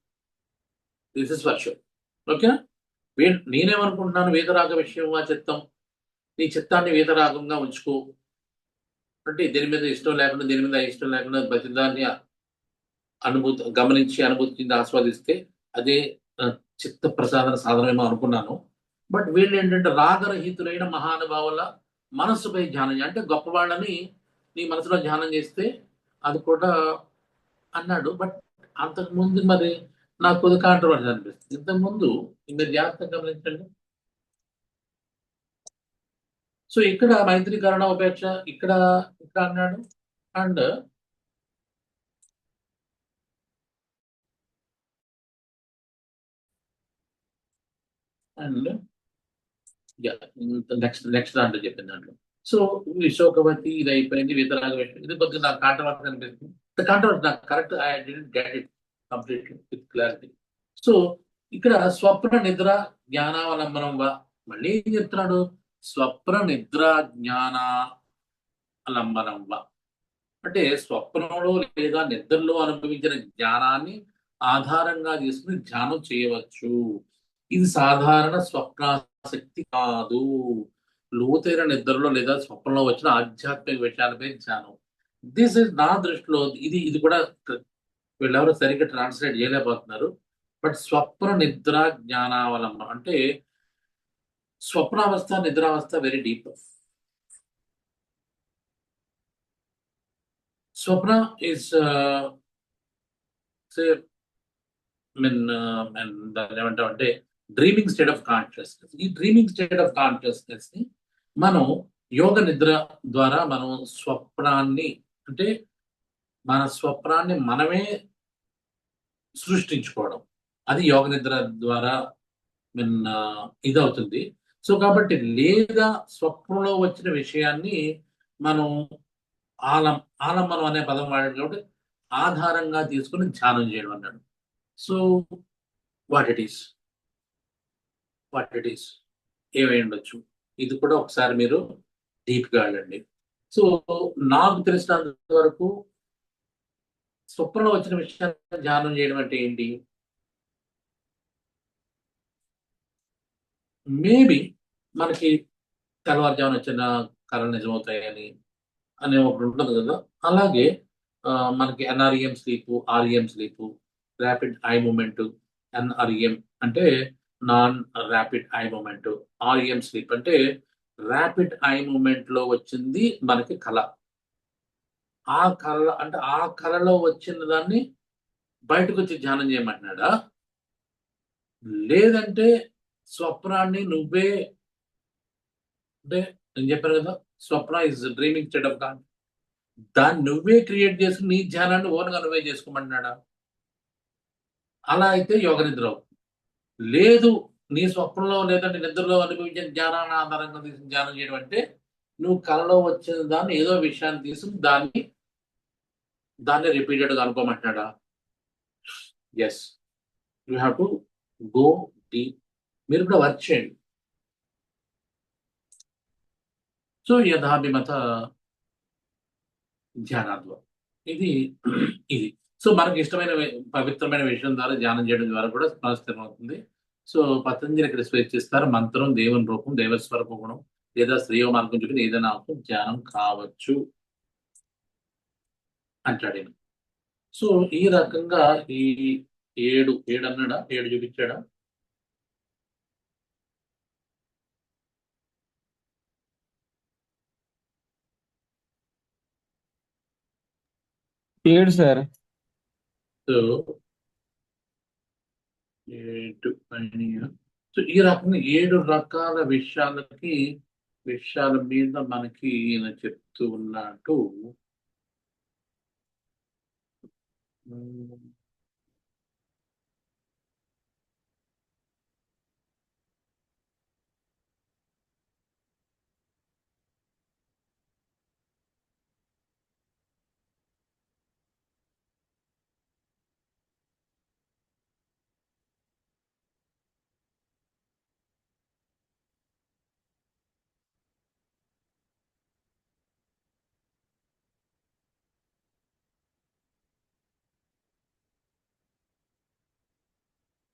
This is for sure. ఓకేనా? నేనేమనుకుంటున్నాను, వీతరాగ విషయమా చిత్తం, నీ చిత్తాన్ని వీతరాగంగా ఉంచుకో అంటే, దేని మీద ఇష్టం లేకుండా, దేని మీద ఇష్టం లేకుండా ప్రతిదాన్ని గమనించి అనుభూతి ఆస్వాదిస్తే అదే చిత్త ప్రసాదన సాధనమేమో అనుకున్నాను. బట్ వీళ్ళు ఏంటంటే రాగరహితులైన మహానుభావుల మనస్సుపై ధ్యానం అంటే గొప్పవాళ్ళని నీ మనసులో ధ్యానం చేస్తే అది కూడా అన్నాడు. బట్ అంతకుముందు మరి నాకు కొద్ది కాంట్రవర్సీ అనిపిస్తుంది. ఇంతకుముందు మీరు జాగ్రత్తగా గమనించండి. సో ఇక్కడ మైత్రీకరణ ఉపేక్ష ఇక్కడ అన్నాడు. అండ్ నెక్స్ట్ దాంట్లో చెప్పిన దాంట్లో, సో విశోకవతి ఇది అయిపోయింది. వీతరాగ విషయం ఇది కొద్దిగా నాకు కాంట్రవర్సీ అనిపిస్తుంది. కాంట్రవర్సీ నాకు correct, I didn't get it completely with clarity. So ఇక్కడ స్వప్న నిద్ర జ్ఞానావలంబనం వా, మళ్ళీ ఏం చెప్తున్నాడు? స్వప్న నిద్ర జ్ఞానాలంబనం వా అంటే స్వప్నంలో లేదా నిద్రలో అనుభవించిన జ్ఞానాన్ని ఆధారంగా చేసుకుని ధ్యానం చేయవచ్చు. ఇది సాధారణ స్వప్నాసక్తి కాదు. లోతైన నిద్రలో లేదా స్వప్నంలో వచ్చిన ఆధ్యాత్మిక విషయాలపై ధ్యానం. దిస్ ఇస్ నా దృష్టిలో ఇది కూడా వీళ్ళెవరో సరిగ్గా ట్రాన్స్లేట్ చేయలేకపోతున్నారు. బట్ స్వప్న నిద్ర జ్ఞానావలంబనం అంటే స్వప్నావస్థ, నిద్రావస్థ వెరీ డీప్. స్వప్న ఇస్ దాన్ని ఏమంటామంటే డ్రీమింగ్ స్టేట్ ఆఫ్ కాన్షియస్నెస్. ఈ డ్రీమింగ్ స్టేట్ ఆఫ్ కాన్షియస్నెస్ ని మనం యోగ నిద్ర ద్వారా మనం స్వప్నాన్ని అంటే మన స్వప్నాన్ని మనమే సృష్టించుకోవడం, అది యోగ నిద్ర ద్వారా ఇదవుతుంది. సో కాబట్టి లేదా స్వప్నంలో వచ్చిన విషయాన్ని మనం ఆలంబనం అనే పదం వాడాడు కాబట్టి ఆధారంగా తీసుకుని ధ్యానం చేయడం అన్నాడు. సో వాట్ ఇట్ ఈస్ ఏమై ఉండొచ్చు, ఇది కూడా ఒకసారి మీరు డీప్గా వెళ్ళండి. సో నాకు తెలిసినంత వరకు స్వప్నంలో వచ్చిన విషయాన్ని ధ్యానం చేయడం అంటే ఏంటి? మేబీ మనకి తెల్లవారుజామున వచ్చిన కళలు నిజమవుతాయని అనే ఒకటి ఉంటుంది కదా. అలాగే మనకి NREM sleep, REM sleep, rapid eye movement. NREM అంటే non rapid eye movement, REM sleep అంటే ర్యాపిడ్ ఐ మూమెంట్ లో వచ్చింది మనకి కళ. ఆ కళలో వచ్చిన దాన్ని బయటకు వచ్చి ధ్యానం చేయమంటున్నాడా? లేదంటే స్వప్నాన్ని నువ్వే అంటే, నేను చెప్పాను కదా, స్వప్న ఇస్ డ్రీమింగ్ స్టేట్ ఆఫ్ కాన్, దాన్ని నువ్వే క్రియేట్ చేసుకుని నీ ధ్యానాన్ని ఓన్గా నువ్వే చేసుకోమంటున్నాడా? అలా అయితే యోగ నిద్ర అవుతుంది. లేదు నీ స్వప్నంలో లేదంటే నిద్రలో అనుభవించిన జ్ఞానాన్ని ఆధారంగా తీసి ధ్యానం చేయడం అంటే నువ్వు కలలో వచ్చిన దాన్ని ఏదో విషయాన్ని తీసుకుని దాన్ని రిపీటెడ్ గా అనుకోమంటున్నాడా? Yes, you have to go deep. మీరు కూడా వర్క్ చేయండి. సో యథాభిమత ధ్యానాత్వం ఇది ఇది. సో మనకి ఇష్టమైన పవిత్రమైన విషయం ద్వారా ధ్యానం చేయడం ద్వారా కూడా మనస్థిరం అవుతుంది. సో పతంజలి ఇక్కడ స్వేచ్ఛిస్తారు, మంత్రం దేవుని రూపం దైవస్వరూప గుణం లేదా శ్రేయ మార్గం చూపిన ఏదైనా ధ్యానం కావచ్చు అంటాడు ఈయన. సో ఈ రకంగా ఈ ఏడు ఏడు అన్నాడా, ఏడు చూపించాడా? ఏడు సార్. సో ఏడు అని, సో ఈ రకంగా ఏడు రకాల విషయాల మీద మనకి ఈయన చెప్తూ ఉన్నట్టు.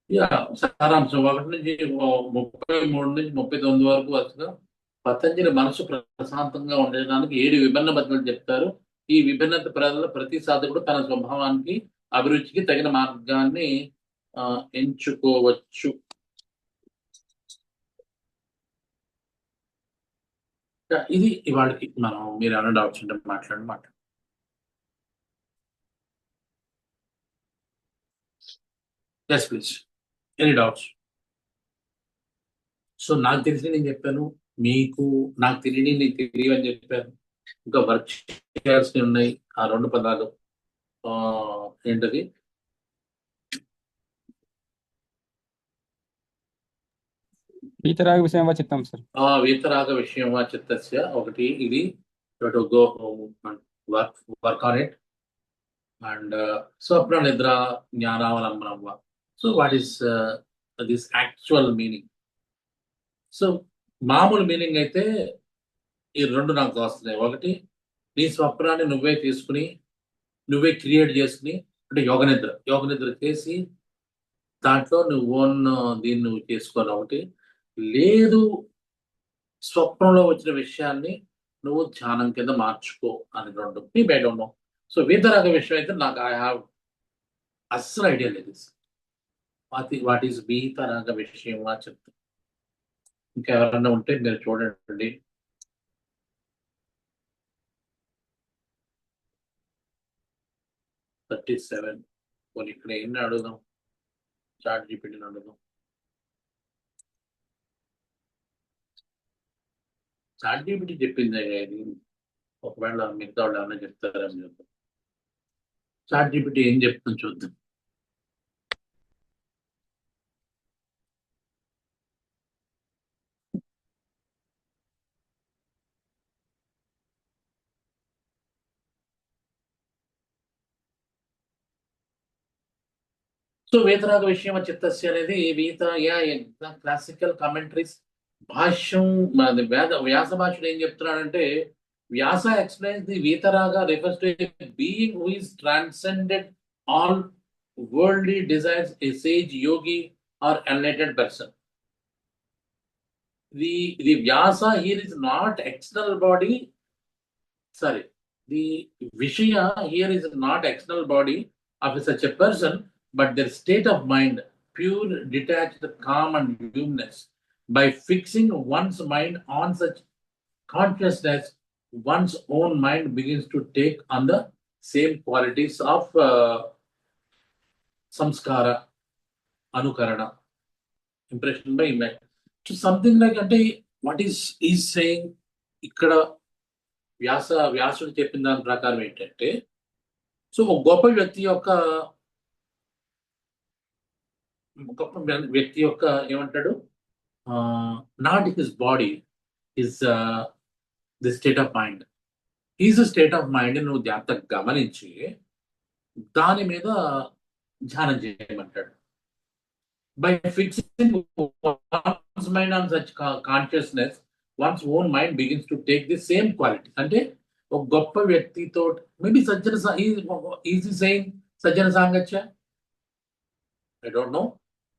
యా, సారాంశం 1 నుంచి 33 నుంచి 39 వరకు వరుసగా పతంజలి మనసు ప్రశాంతంగా ఉండడానికి 7 విభిన్న పద్ధతులు చెప్తారు. ఈ విభిన్నత ప్రతి సాధకుడు తన స్వభావానికి అభిరుచికి తగిన మార్గాన్ని ఎంచుకోవచ్చు. ఇది ఇవాళకి మనం మీరు ఏమైనా డౌట్స్ ఉంటే మాట్లాడమాట. Yes please, any doubts? So నాకు తెలిసి నేను చెప్పాను, మీకు నాకు తెలియని నీకు తెలియని చెప్పాను. ఇంకా వర్క్ చేయాల్సి ఉన్నాయి ఆ 2 పదాలు. ఏంటది? వీతరాగ విషయం చిత్తం సార్. వీతరాగ విషయం చిత్తస్య ఒకటి ఇది. Go work on it. And స్వప్న నిద్ర జ్ఞానావలంబనం. So what is this actual meaning? So మామూలు మీనింగ్ అయితే ఈ 2 నాకు వస్తున్నాయి. ఒకటి, నీ స్వప్నాన్ని నువ్వే తీసుకుని నువ్వే క్రియేట్ చేసుకుని, అంటే యోగ నిద్ర చేసి దాంట్లో నువ్వు ఓన్ దీన్ని నువ్వు చేసుకోవాలి ఒకటి. లేదు స్వప్నంలో వచ్చిన విషయాన్ని నువ్వు ధ్యానం కింద మార్చుకో అని 2. Me by don't know. So వీతరాగ విషయం అయితే నాకు అస్సలు ఐడియా లేదు. వాట్ ఈస్ వీతరాగ విషయం చెప్తా. ఇంకా ఎవరన్నా ఉంటే మీరు చూడండి. '37. పోనీ ఇక్కడ ఏంటి అడుగుదాం, చాట్ జీపీటీని అడుగుదాం. చాట్ జీపీటీ చెప్పిందే ఇది. ఒకవేళ మిగతా వాళ్ళు ఏమైనా చెప్తారని చెప్తాం. చాట్ జీపీటీ ఏం చెప్తుందో చూద్దాం. సో వీతరాగ విషయం చిత్తస్య అనేది క్లాసికల్ కామెంటరీస్ భాష్యం. వ్యాస భాషలో ఏం చెప్తున్నాడంటే, వ్యాస ఎక్స్ప్లెయిన్స్ ది వీతరాగ refers to being who is transcended all worldly desires, a sage, yogi, or enlightened person. The Vyasa here is not external body. Sorry, the Vishaya here is not external body of such a person, but their state of mind, pure, detached, calm, and luminous. By fixing one's mind on such consciousness, one's own mind begins to take on the same qualities of samskara, anukarana, impression by image. So something like అంటే what is saying ఇక్కడ వ్యాసుడు చెప్పిన దాని ప్రకారం ఏంటంటే, so ఒక గొప్ప వ్యక్తి యొక్క గొప్ప వ్యక్తి యొక్క ఏమంటాడు, not his body is the state of mind. Is state of mind నువ్వు జాగ్రత్తగా గమనించి దాని మీద ధ్యానం చేయమంటాడు. By fixing one's mind on such consciousness, one's own mind begins to take the same quality. అంటే ఒక గొప్ప వ్యక్తితో మేబీ ఈజీ సెయింగ్ సజ్జన సాంగత్య, ఐ డోంట్ నో.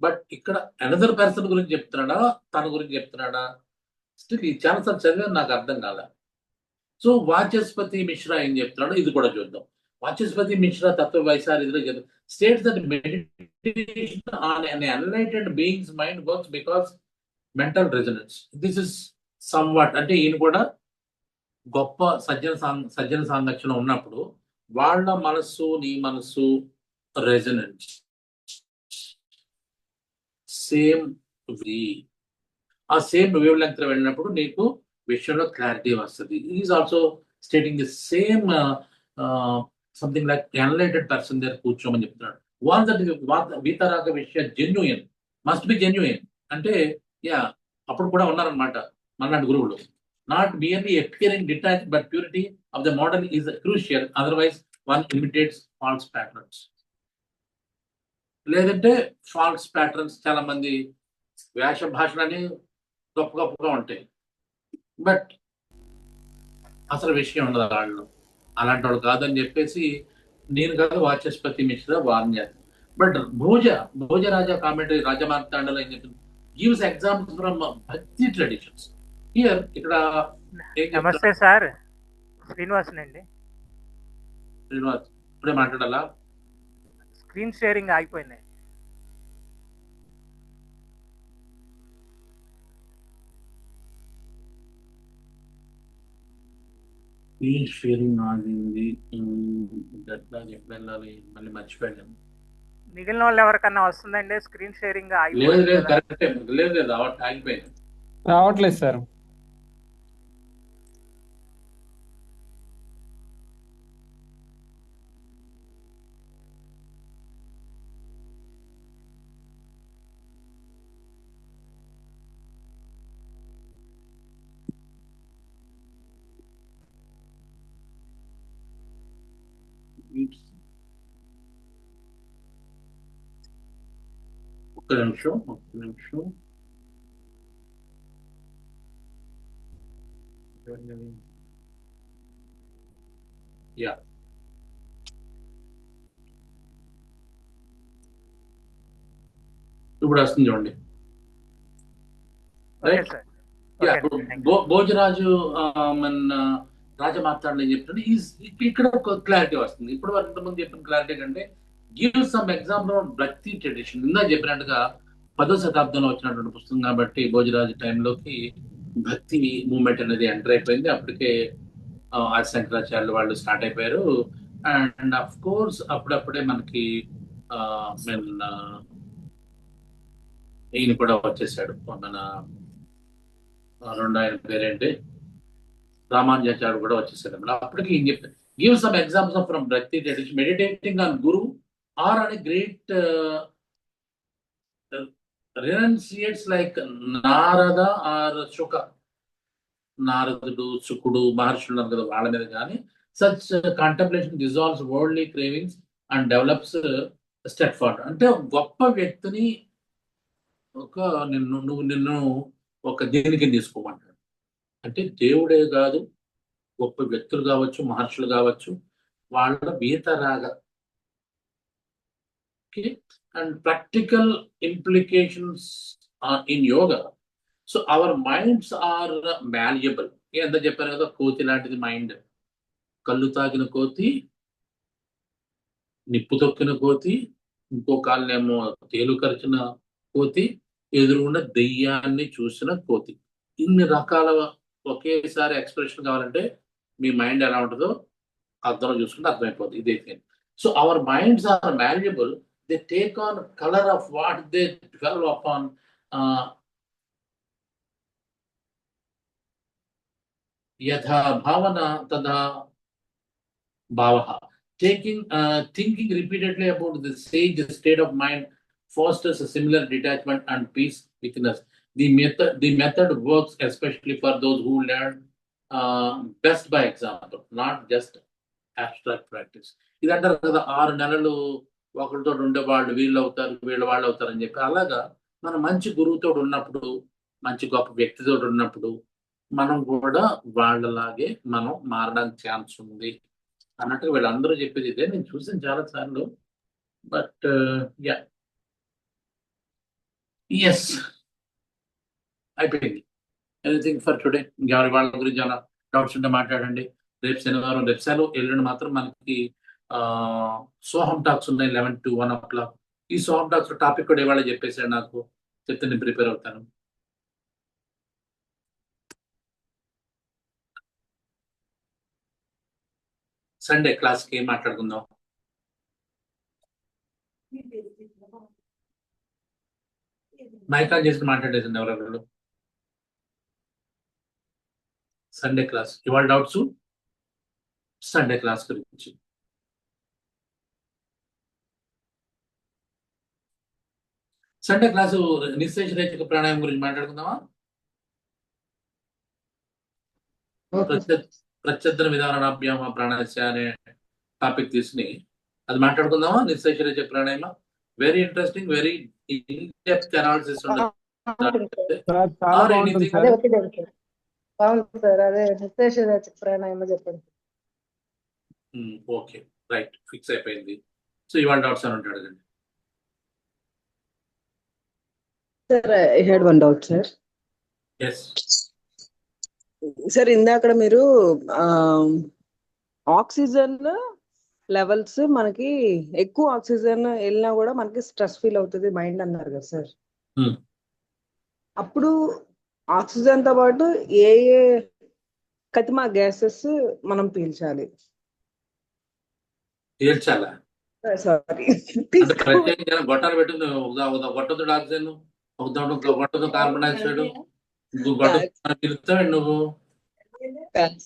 బట్ ఇక్కడ అనదర్ పర్సన్ గురించి చెప్తున్నాడా తన గురించి చెప్తున్నాడా స్టిల్ ఈ చాలాసార్లు చదివాను, నాకు అర్థం కాల. సో వాచస్పతి మిశ్రా ఏం చెప్తున్నాడో ఇది కూడా చూద్దాం. వాచస్పతి మిశ్రా తత్వ వైశాలిలో states that meditation on an enlightened being's mind works because mental resonance. This is somewhat అంటే ఈయన కూడా గొప్ప సజ్జన సాంగత్యం ఉన్నప్పుడు వాళ్ళ మనస్సు నీ మనస్సు రెజనెన్స్ సేమ్, ఆ సేమ్ వేవ్ లెంగ్త్ వెళ్ళినప్పుడు నీకు విషయంలో క్లారిటీ వస్తుంది. Is also stating the same something like enlightened person దగ్గర కూర్చోమని చెప్తున్నాడు. వీతరాగ విషయ జెన్యున్ మస్ట్ బి జెన్యున్ అంటే యా అప్పుడు కూడా ఉన్నారనమాట మనలాంటి గురువులు. Not merely appearing detach but purity of the model is crucial, otherwise one imitates false patterns. లేదంటే ఫాల్స్ ప్యాటర్న్స్ చాలా మంది వేష భాషలని గొప్ప గొప్పగా ఉంటాయి, బట్ అసలు విషయం ఉండదు వాళ్ళు. అలాంటి వాళ్ళు కాదని చెప్పేసి నేను కాదు వాచస్పతి మిశ్రా వార్న్యారు. బట్ భోజరాజా కామెంటరీ రాజమార్తాండలో ఏం చెప్తుంది, గివ్స్ ఎగ్జాంపుల్స్ ఫ్రమ్ భక్తి ట్రెడిషన్స్. హియర్ ఇక్కడ నమస్తే సార్, శ్రీనివాసన్ అండి. శ్రీనివాస్ ఇప్పుడే మాట్లాడాలా? స్క్రీన్ షేరింగ్ ఆగిపోయింది. స్క్రీన్ షేరింగ్ ఆగింది, ఎట్లా వెళ్ళాలి మళ్ళీ మర్చిపోయాను. మిగిలిన వాళ్ళు ఎవరికన్నా వస్తుందండి స్క్రీన్ షేరింగ్ లేదు ఆగిపోయింది లేదు కదా? కరెక్టే, లేదు లేదు ఆగిపోయింది. రావట్లేదు సార్. ఒక్క నిమిషం. యా ఇప్పుడు వస్తుంది చూడండి. Okay right. Sir. Yeah okay, thank you. Bhojaraju మన రాజమార్తాండ ఏం చెప్తుంటే ఇక్కడ ఒక క్లారిటీ వస్తుంది. ఇప్పుడు ఇంతకుముందు చెప్పిన క్లారిటీ కంటే గివ్ సమ్ ఎగ్జాంపుల్ ఆఫ్ భక్తి ట్రెడిషన్. ఇందా చెప్పినట్టుగా 10వ శతాబ్దంలో వచ్చినటువంటి పుస్తకం కాబట్టి భోజరాజు టైంలోకి భక్తి మూవ్మెంట్ అనేది ఎంటర్ అయిపోయింది. అప్పటికే ఆది శంకరాచార్యులు వాళ్ళు స్టార్ట్ అయిపోయారు. అండ్ అఫ్ కోర్స్ అప్పుడప్పుడే మనకి ఈయన కూడా వచ్చేసాడు, మన రెండో ఆయన పేరేంటి, రామానుజాచార్యుడు కూడా వచ్చేసాడు. అప్పటికి ఏం చెప్తారు, give some examples from bhakti tradition meditating on guru or on a great renunciates like Narada or Shuka. నారదుడు శుకుడు మహర్షులు ఉన్నారు కదా, వాళ్ళ మీద కానీ such contemplation dissolves worldly cravings and develops step forward. అంటే గొప్ప వ్యక్తిని నిన్ను ఒక దేనికి తీసుకోమంటాడు. అంటే దేవుడే కాదు, గొప్ప వ్యక్తులు కావచ్చు, మహర్షులు కావచ్చు, వాళ్ళ వీతరాగ and practical implications in yoga. So our minds are malleable. ఎంత చెప్పారు కదా, కోతి లాంటిది మైండ్. కళ్ళు తాగిన కోతి, నిప్పు తొక్కిన కోతి, ఇంకో కాళ్ళేమో తేలు కరిచిన కోతి, ఎదురుగుండా దెయ్యాన్ని చూసిన కోతి. ఇన్ని రకాల ఒకేసారి ఎక్స్ప్రెషన్ కావాలంటే మీ మైండ్ ఎలా ఉంటుందో అర్థంలో చూసుకుంటే అర్థమైపోతుంది. ఇదైతే so our minds are malleable. They take on color of what they dwell upon. Yatha bhavana tadha bhavaha. Thinking repeatedly about the sage state of mind fosters a similar detachment and peace within us. The method works especially for those who learn best by example, not just abstract practice. ఇది అంటారు కదా 6 నెలలు ఒకరితో ఉండే వాళ్ళు వీళ్ళు అవుతారు వీళ్ళు వాళ్ళు అవుతారు అని చెప్పి, అలాగా మనం మంచి గురువుతో ఉన్నప్పుడు, మంచి గొప్ప వ్యక్తితో ఉన్నప్పుడు మనం కూడా వాళ్ళలాగే మనం మారడానికి ఛాన్స్ ఉంది అన్నట్టుగా వీళ్ళందరూ చెప్పేది ఇదే. నేను చూసాను చాలా సార్లు. బట్ యా, ఎస్, అయిపోయింది. Anything for today? ఇంకెవరి వాళ్ళ గురించి ఏమైనా డౌట్స్ ఉంటే మాట్లాడండి. రేపు శనివారం, రేపు సెలవు. ఎల్లుండి మాత్రం మనకి సోహం టాక్స్ ఉన్నాయి 11 to 1 o'clock. ఈ సోహం టాక్స్ టాపిక్ కూడా ఇవాళ చెప్పేసాడు, నాకు చెప్తే నేను ప్రిపేర్ అవుతాను. సండే క్లాస్కి ఏం మాట్లాడుకుందాం? మైక్ ఆన్ చేసుకుని మాట్లాడేసింది ఎవరెవరు? సండే క్లాస్ ఇవాళ డౌట్స్ సండే క్లాస్ గురించి. సండే క్లాసు నిశ్శేషరేచక ప్రాణాయామం గురించి మాట్లాడుకుందామా? ప్రత్యర్థన విధానాభ్యామ ప్రాణాయామ అనే టాపిక్ తీసుకుని అది మాట్లాడుకుందామా? నిశ్శేషరేచక ప్రాణాయామ very interesting, very in depth analysis చాలా బాగుంటుంది సార్. అవును సార్, అదే నిశ్శేషరేచక ప్రాణాయామ చెప్పండి. ఓకే, రైట్, ఫిక్స్ అయిపోయింది. సో ఇవాళ డౌట్స్ అని ఉంటాడు అడగండి. Sir, I had one doubt sir. Yes sir, ఇందాక మీరు ఆక్సిజన్ లెవెల్స్ మనకి ఎక్కువ ఆక్సిజన్ వెళ్ళినా కూడా మనకి స్ట్రెస్ ఫీల్ అవుతుంది మైండ్ అన్నారు కదా సార్. అప్పుడు ఆక్సిజన్ తో పాటు ఏ ఏ కతిమా గ్యాసెస్ మనం పీల్చాలి? పీల్చాలా? సారీ, ప్రత్యేకంగా గొట్టాలు పెట్టుకుని గొట్టతో ఆక్సిజన్, గొట్టతో కార్బన్ డైఆక్సైడ్, పిలుస్తావు నువ్వు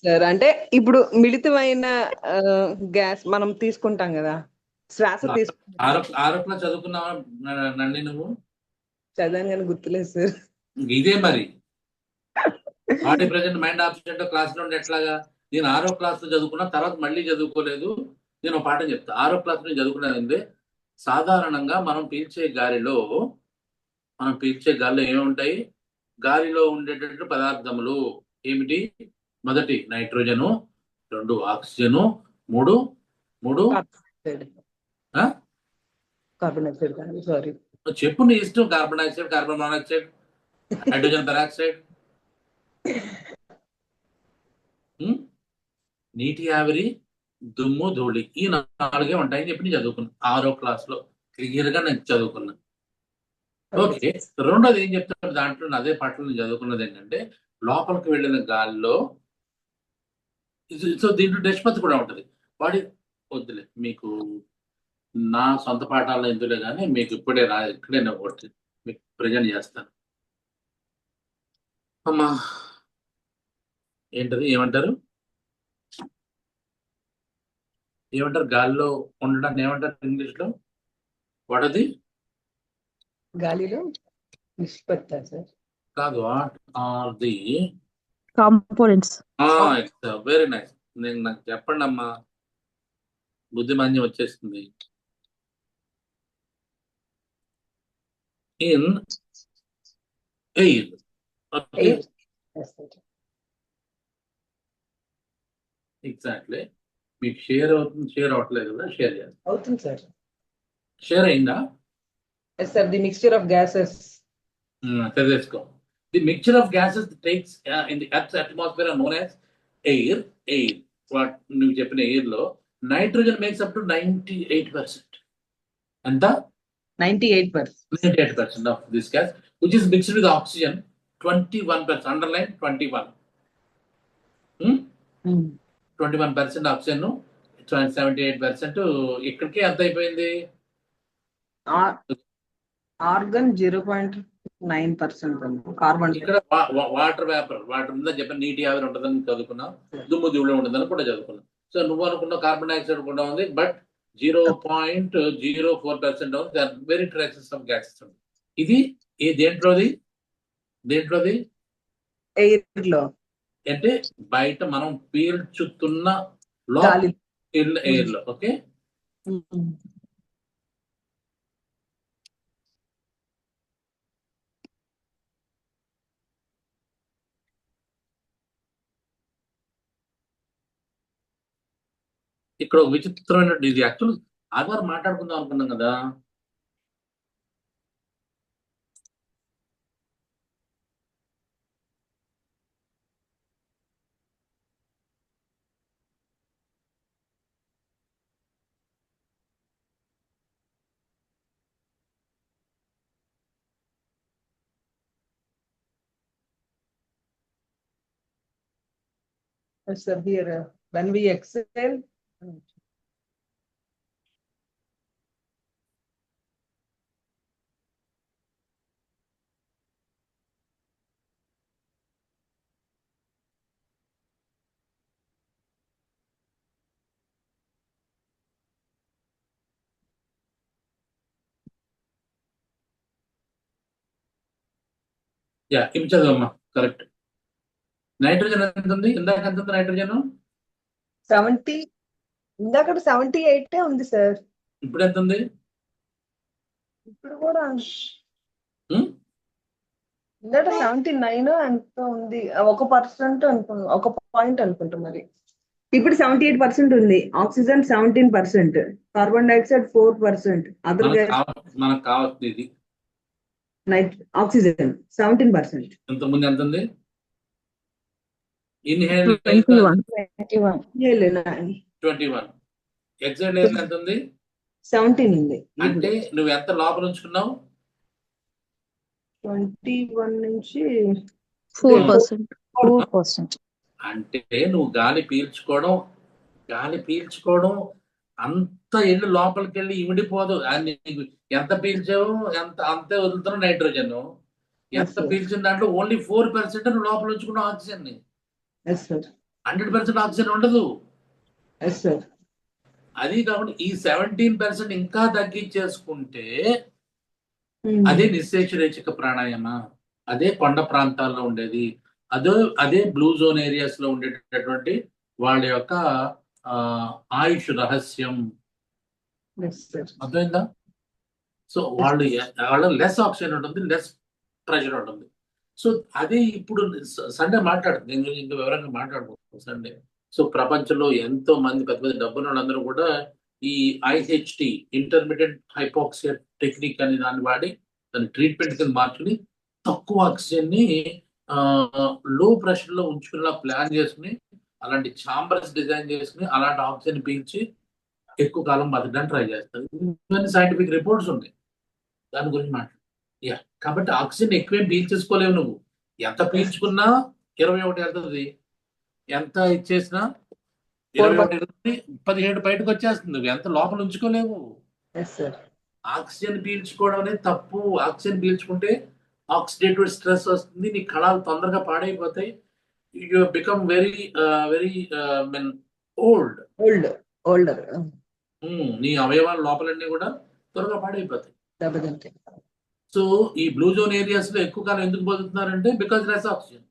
సార్. అంటే ఇప్పుడు మిళితమైన గ్యాస్ మనం తీసుకుంటాం కదా, శ్వాస తీసుకుంటాం. ఆరోగ్యంలో చదువుకున్నావా నండి? నువ్వు చదివాను కానీ గుర్తులేదు సార్. ఇదే మరి body present mind absent class లో ఉండే ఎట్లాగా? నేను 6వ క్లాస్ లో చదువుకున్నా, తర్వాత మళ్ళీ చదువుకోలేదు. నేను ఒక పాఠం చెప్తా. 6వ క్లాస్ లో చదువుకున్నది సాధారణంగా మనం పీల్చే గాలిలో ఏముంటాయి? గాలిలో ఉండేటటువంటి పదార్థములు ఏమిటి? మొదటి nitrogen, 2 oxygen, 3 carbon dioxide. Sorry చెప్పు, నీ ఇష్టం. Carbon dioxide, carbon monoxide, hydrogen peroxide, నీటి ఆవిరి, దుమ్ము, ధూళి, ఈ 4 ఉంటాయని చెప్పి నేను చదువుకున్నా 6వ క్లాస్ లో. క్లియర్ గా నేను చదువుకున్నా. ఓకే, రెండోది ఏం చెప్తాడు దాంట్లో? అదే పాటలో నేను చదువుకున్నది ఏంటంటే, లోపలికి వెళ్ళిన గాల్లో సో దీంట్లో నిష్పత్తి కూడా ఉంటుంది. వాడి వద్దులే, మీకు నా సొంత పాఠాల్లో ఎందులే కానీ మీకు ఇక్కడే ఒకటి మీకు ప్రజెంట్ చేస్తాను. అమ్మా, ఏంటది? ఏమంటారు గాలిలో ఉండడాన్ని ఏమంటారు ఇంగ్లీష్ లో? వాడది గాలిలో నిష్పత్తి సార్ కాదు, what are the components. Very nice. నాకు చెప్పండి అమ్మా, బుద్ధిమాన్యం వచ్చేస్తుంది. In air. ఎగ్జాక్ట్లీ. మీకు షేర్ అవుతుంది, షేర్ అవట్లేదు కదా? షేర్ చేస్తాను. అవుతుంది సార్. షేర్ అయిందా? Sir, the mixture of gases. తెలుసుకో. The mixture of gases takes in the earth atmosphere are known as air. What నువ్వు చెప్పిన ఎయిర్ లో నైట్రోజన్ మేక్స్ అప్ టు 98%. ఎంత? 98% of this gas, which is mixed with oxygen 21%. Underline 21. 21% oxygen, 78% ఇక్కడికి ఎంత అయిపోయింది? Organ 0.9% carbon. ఇక్కడ water ఉందని చెప్పి నీటి ఆవిరి ఉంటుందని చదువుకున్నాం, దుమ్ము ధూళి ఉంటుందని కూడా చదువుకున్నాం. సో నువ్వు అనుకున్న కార్బన్ డైఆక్సైడ్ కూడా ఉంది, but 0.04% of very traces of gases. ఇది దేంట్లోది ఎయిర్ లో అంటే బయట మనం పీల్చుతున్న గాలి. ఎయిర్ లో. ఓకే, ఇక్కడ ఒక విచిత్రమైన ఇది యాక్చువల్ ఆధార్ మాట్లాడుకుందాం అనుకున్నాం కదా. Yes, sir. Here, when we exhale, ఇవి చదవమ్మా. కరెక్ట్. నైట్రోజన్ ఎంత ఉంది? ఇందాక ఎంత ఉంది నైట్రోజన్? 70. ఇందాక 78 ఉంది సార్. ఇప్పుడు ఎంత ఉంది? ఇప్పుడు కూడా ఉం? ఇందాక 79 ఎంత ఉంది, 1% అనుకుంటా, 1 పాయింట్ అనుకుంటా. మరి ఇప్పుడు 78% ఉంది. ఆక్సిజన్ 17%, కార్బన్ డైఆక్సైడ్ 4%, అదర్ మనకు కావాల్సింది ఇది. ఆక్సిజన్ 17%. ఇంతకుముందు ఎంత ఉంది? ఇన్హేల్ 21. 21. ఎగ్జైల్ ఎంత ఉంది? 17 ఉంది. అంటే నువ్వు ఎంత లోపల ఉంచుకున్నావు? 21 నుంచి 4%. 4%. అంటే నువ్వు గాలి పీల్చుకోవడం అంత వెళ్ళి లోపలికి వెళ్ళి ఇమిడిపోదు. నీకు ఎంత పీల్చావు అంతే వదులుతున్నావు నైట్రోజన్. ఎంత పీల్చిన దాంట్లో ఓన్లీ 4% నువ్వు లోపల ఉంచుకున్నావు ఆక్సిజన్ ని. 100% ఆక్సిజన్ ఉండదు. అది కాబట్టి ఈ 17% ఇంకా తగ్గించేసుకుంటే అదే నిశ్శేషరేచక ప్రాణాయామ, అదే కొండ ప్రాంతాల్లో ఉండేది, అదే బ్లూ జోన్ ఏరియాస్ లో ఉండేటటువంటి వాళ్ళ యొక్క ఆయుష్ రహస్యం. అర్థమైందా? సో వాళ్ళ లెస్ ఆక్సిజన్ ఉంటుంది, లెస్ ప్రెషర్ ఉంటుంది. సో అదే ఇప్పుడు సండే మాట్లాడుతుంది, నేను ఇంకా వివరంగా మాట్లాడుకుంటున్నాను సండే. సో ప్రపంచంలో ఎంతో మంది పెద్ద పెద్ద డబ్బున్న వాళ్ళందరూ కూడా ఈ IHT ఇంటర్మీడియట్ హైపోక్సియా టెక్నిక్ అనే దాన్ని వాడి దాని ట్రీట్మెంట్ కింద మార్చుకుని తక్కువ ఆక్సిజన్ ని లో ప్రెషర్ లో ఉంచుకునేలా ప్లాన్ చేసుకుని అలాంటి ఛాంబర్స్ డిజైన్ చేసుకుని అలాంటి ఆక్సిజన్ పీల్చి ఎక్కువ కాలం బతకడానికి ట్రై చేస్తారు. ఇవన్నీ సైంటిఫిక్ రిపోర్ట్స్ ఉన్నాయి దాని గురించి మాట్లాడు. కాబట్టి ఆక్సిజన్ ఎక్కువేం పీల్చేసుకోలేవు. నువ్వు ఎంత పీల్చుకున్నా 21 వెళ్తుంది, ఎంత ఇచ్చేసినా 21 17 బయటకు వచ్చేస్తుంది. నువ్వు ఎంత లోపల ఉంచుకోలేవు. ఆక్సిజన్ పీల్చుకోవడం అనేది తప్పు. ఆక్సిజన్ పీల్చుకుంటే ఆక్సిడేటివ్ స్ట్రెస్ వస్తుంది, నీ కణాలు తొందరగా పాడైపోతాయి. You become very older. నీ అవయవాల లోపలన్నీ కూడా త్వరగా పాడైపోతాయి. సో ఈ బ్లూ జోన్ ఏరియాస్ లో ఎక్కువ కాలం ఎందుకు బతుకుతున్నారంటే బికాజ్ లెస్ ఆక్సిజన్.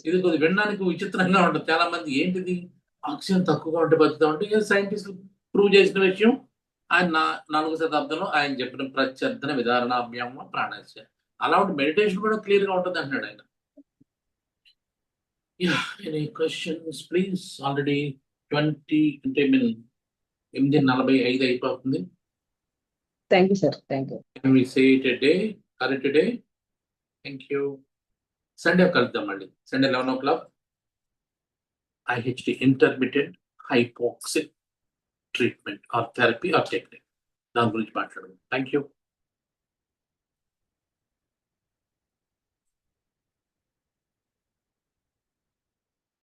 ఇది కొద్దిగా వినడానికి విచిత్రంగా ఉంటుంది. చాలా మంది ఏంటిది ఆక్సిజన్ తక్కువగా ఉంటే బతుకుతా ఉంటే సైంటిస్టులు ప్రూవ్ చేసిన విషయం. ఆయన 4వ శతాబ్దంలో ఆయన చెప్పిన ప్రత్యర్థన విధారణాభ్యామ ప్రాణాయామ అలాంటి మెడిటేషన్ కూడా క్లియర్ గా ఉంటుంది అంటున్నాడు ఆయన. Any questions please? ఆల్రెడీ 8:45 అయిపోతుంది. Thank you sir. Thank you. Can we say it a day? Call it a day? Thank you. Sunday కలుద్దాం మళ్ళీ. Sunday 11 o'clock. IHT intermediate hypoxic treatment are therapy are technique దాని గురించి మాట్లాడదాం. Thank you.